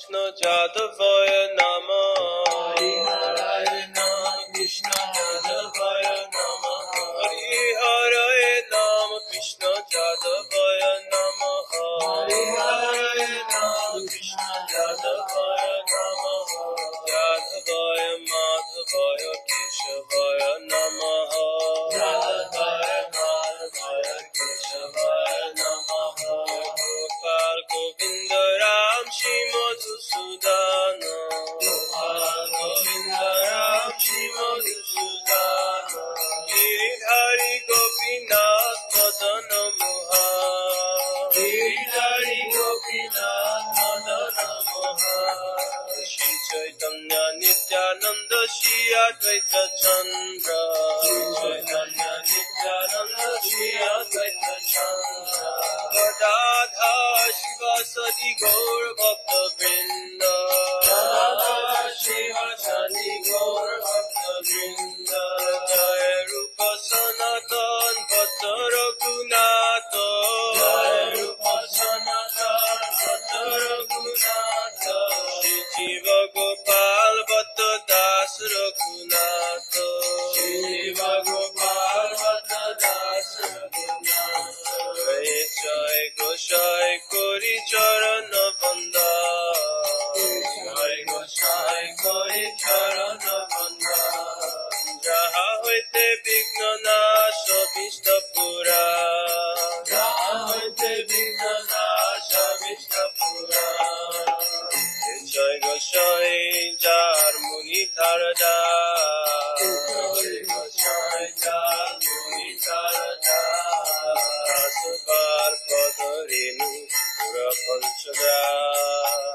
Krishna Jadavaya Nama Hari Haraya Nama Krishna Jadavaya Nama Hari Haraya Nama Krishna Jadavaya Nama Hari Haraya Nama Krishna Jadavaya Nama Jadavaya Madhavaya Keshavaya Nama Jadavaya Madhavaya Keshavaya Nama Gopal Govinda Ram Shri Madhusudana Gopal Govinda Ram Shri Madhusudana Giri Hari Gopinath Madana Mohan Giri Hari Gopinath Madana Mohan Shri Chaitanya Nityananda Shri Advaita Chandra Shri Chaitanya Nityananda Shri Advaita Chandra Gadadha Shivasadi Gaur Bhakta Vrinda Gadadha Shivasadi Gaur Bhakta Vrinda Jai Rupa Sanatan Bhatta Raghunatha Jai Rupa Sanatan Bhatta Raghunatha Shri Jiva Gopal Bhatta Das Raghunatha Shri Jiva Gopal Bhatta Das Raghunatha Jai Goshai Kori Charana Banda Jai Goshai Kori Charana Banda Jaha hoite Vigna Nasha Vishtapura Jaha hoite Vigna Nasha Vishtapura Jai Goshai Jar Muni Tarada Jai Goshai Jar Muni Tarada Asupar Padarinu Pura Panchagra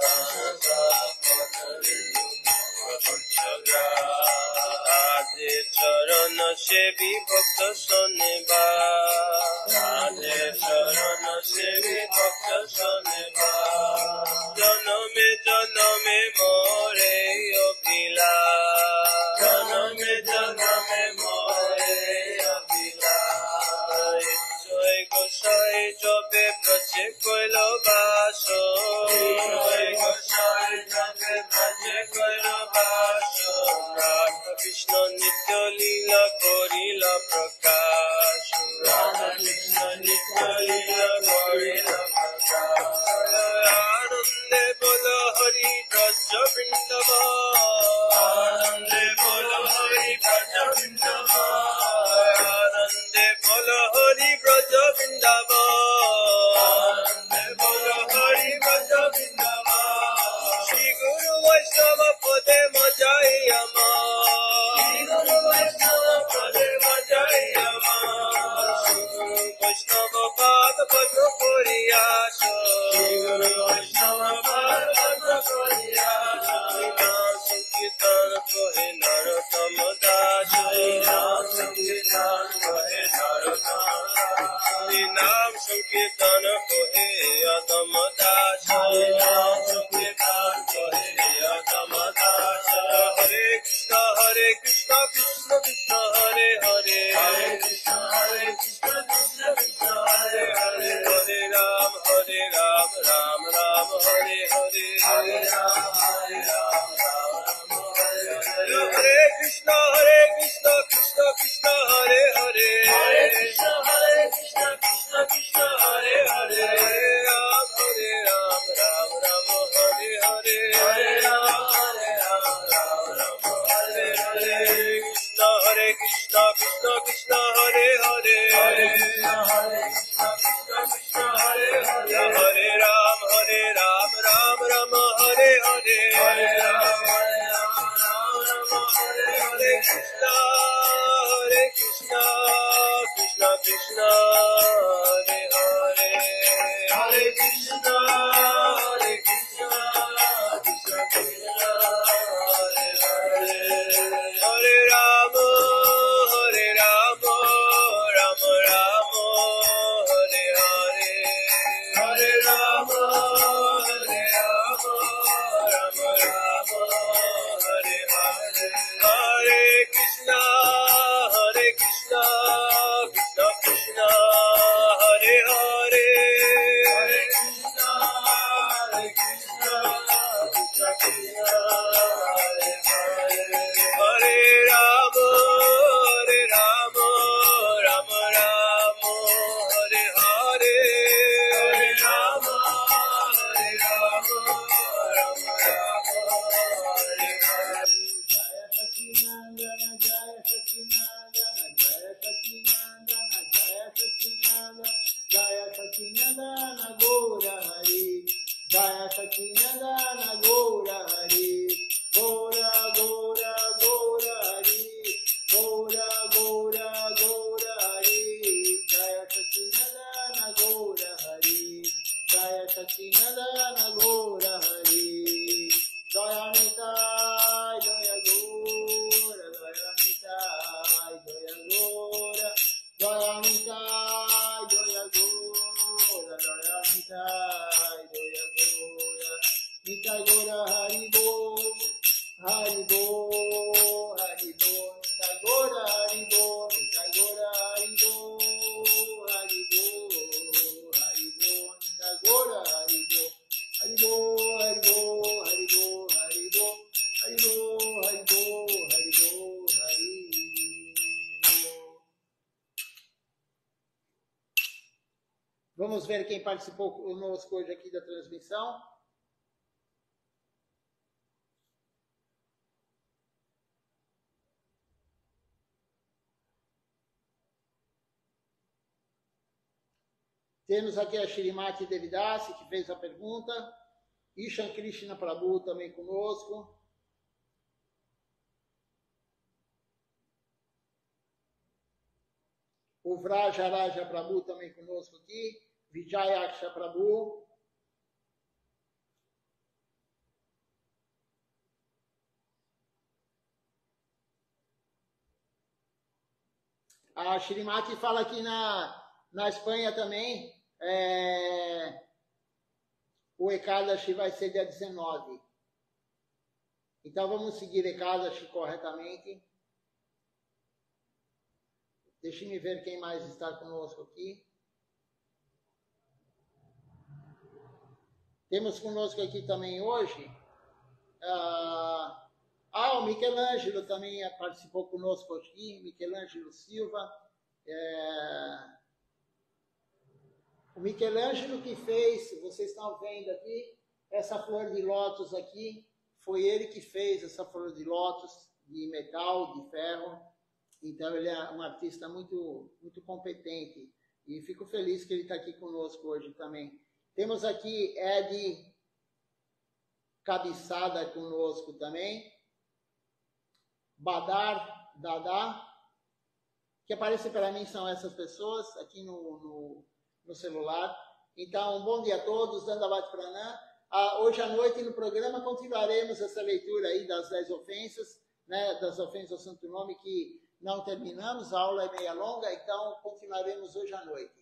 Asupar Padarinu Pura Panchagra Ade Charana Sevi Bhakta Saneva Ade Charana Sevi Bhakta Saneva Janame Janame More Abhila Janame Janame More Abhila Jai Goshai Jobe Braje Koilo Baso Jai Goshai Jobe Braje Koilo Baso Radha Krishna Nitya Leela Korila Prakash Radha Krishna Nitya Leela Korila Prakash Anande Bolo Hari Braja Vrindavan Anande Bolo Hari Braja Vrindavan Anande Bolo Hari Braja Vrindavan Anande Bolo Hari Braja Vrindavan Shri Guru Vaishnava Pade Majayama Shri Guru Vaishnava Pade Majayama Shri Guru Vaishnava Pada Padma Koriyasha Shri Guru Vaishnava Pada Padma Koriyasha Nam Sankirtan Kohe Narottama Das Nam Sankirtan Kohe Narottama Das Nam Sankirtan Kohe Adama Das Nam Sankirtan Hare Krishna, Hare Krishna, Krishna Krishna, Hare Hare, Hare Rama, Hare Rama, Rama Rama, Hare Hare, Hare Rama, Hare Rama, Rama Rama, Hare Hare, Hare Krishna, Krishna Krishna, Hare Hare, Hare Krishna, Krishna Krishna, Hare Hare, Hare Rama, Rama Rama, Hare Hare, Hare Rama, Rama Rama, Hare Hare. Jaya Sacinandana, Jaya Sacinandana, Jaya Sacinandana, Jaya Sacinandana, Jaya Sacinandana, Gaura Hari, Jaya Sacinandana, Gaura Hari, Gaura Gaura Gaura Hari, Gaura Gaura Gaura Hari, Jaya Sacinandana, Gaura Hari, Jaya Sacinandana, Gaura Hari, Jaya Nitai, Jaya Gaura, Jaya Nitai, Jaya Gaura, Jaya Nitai, Jaya Gaura, Jaya Nitai, Jaya Gaura, Nitai Gaura, Hari Bol, Hari Bol, Hari Bol, Nitai Gaura, Hari Bol, Nitai Gaura, Hari Bol, Hari Bol, Hari Bol, Nitai Gaura, Hari Bol. Haribo, Haribo, Haribo, Haribo, Haribo, Haribo, Haribo, Haribo. Vamos ver quem participou conosco hoje aqui da transmissão. Temos aqui a Shrimati Devidasi, que fez a pergunta. Ishan Krishna Prabhu também conosco. O Vrajaraja Prabhu também conosco aqui. Vijayaksha Prabhu. A Shrimati fala aqui na Espanha também. O Ekadashi vai ser dia 19. Então vamos seguir Ekadashi corretamente. Deixe-me ver quem mais está conosco aqui. Temos conosco aqui também hoje. O Michelangelo também participou conosco aqui. Michelangelo Silva. O Michelangelo que fez, vocês estão vendo aqui, essa flor de lótus aqui, foi ele que fez essa flor de lótus de metal, de ferro. Então ele é um artista muito, muito competente. E fico feliz que ele está aqui conosco hoje também. Temos aqui Ed Cabeçada conosco também. Badar Dada, que aparece para mim são essas pessoas aqui no celular. Então, bom dia a todos, Dandavat Pranam. Hoje à noite no programa continuaremos essa leitura aí das 10 ofensas, né, das ofensas ao Santo Nome, que não terminamos, a aula é meia longa, então continuaremos hoje à noite.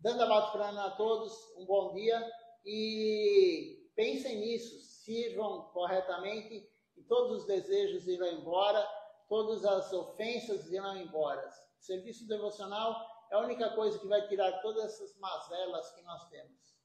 Dandavat Pranam a todos, um bom dia e pensem nisso, sirvam corretamente e todos os desejos irão embora, todas as ofensas irão embora. Serviço devocional é a única coisa que vai tirar todas essas mazelas que nós temos.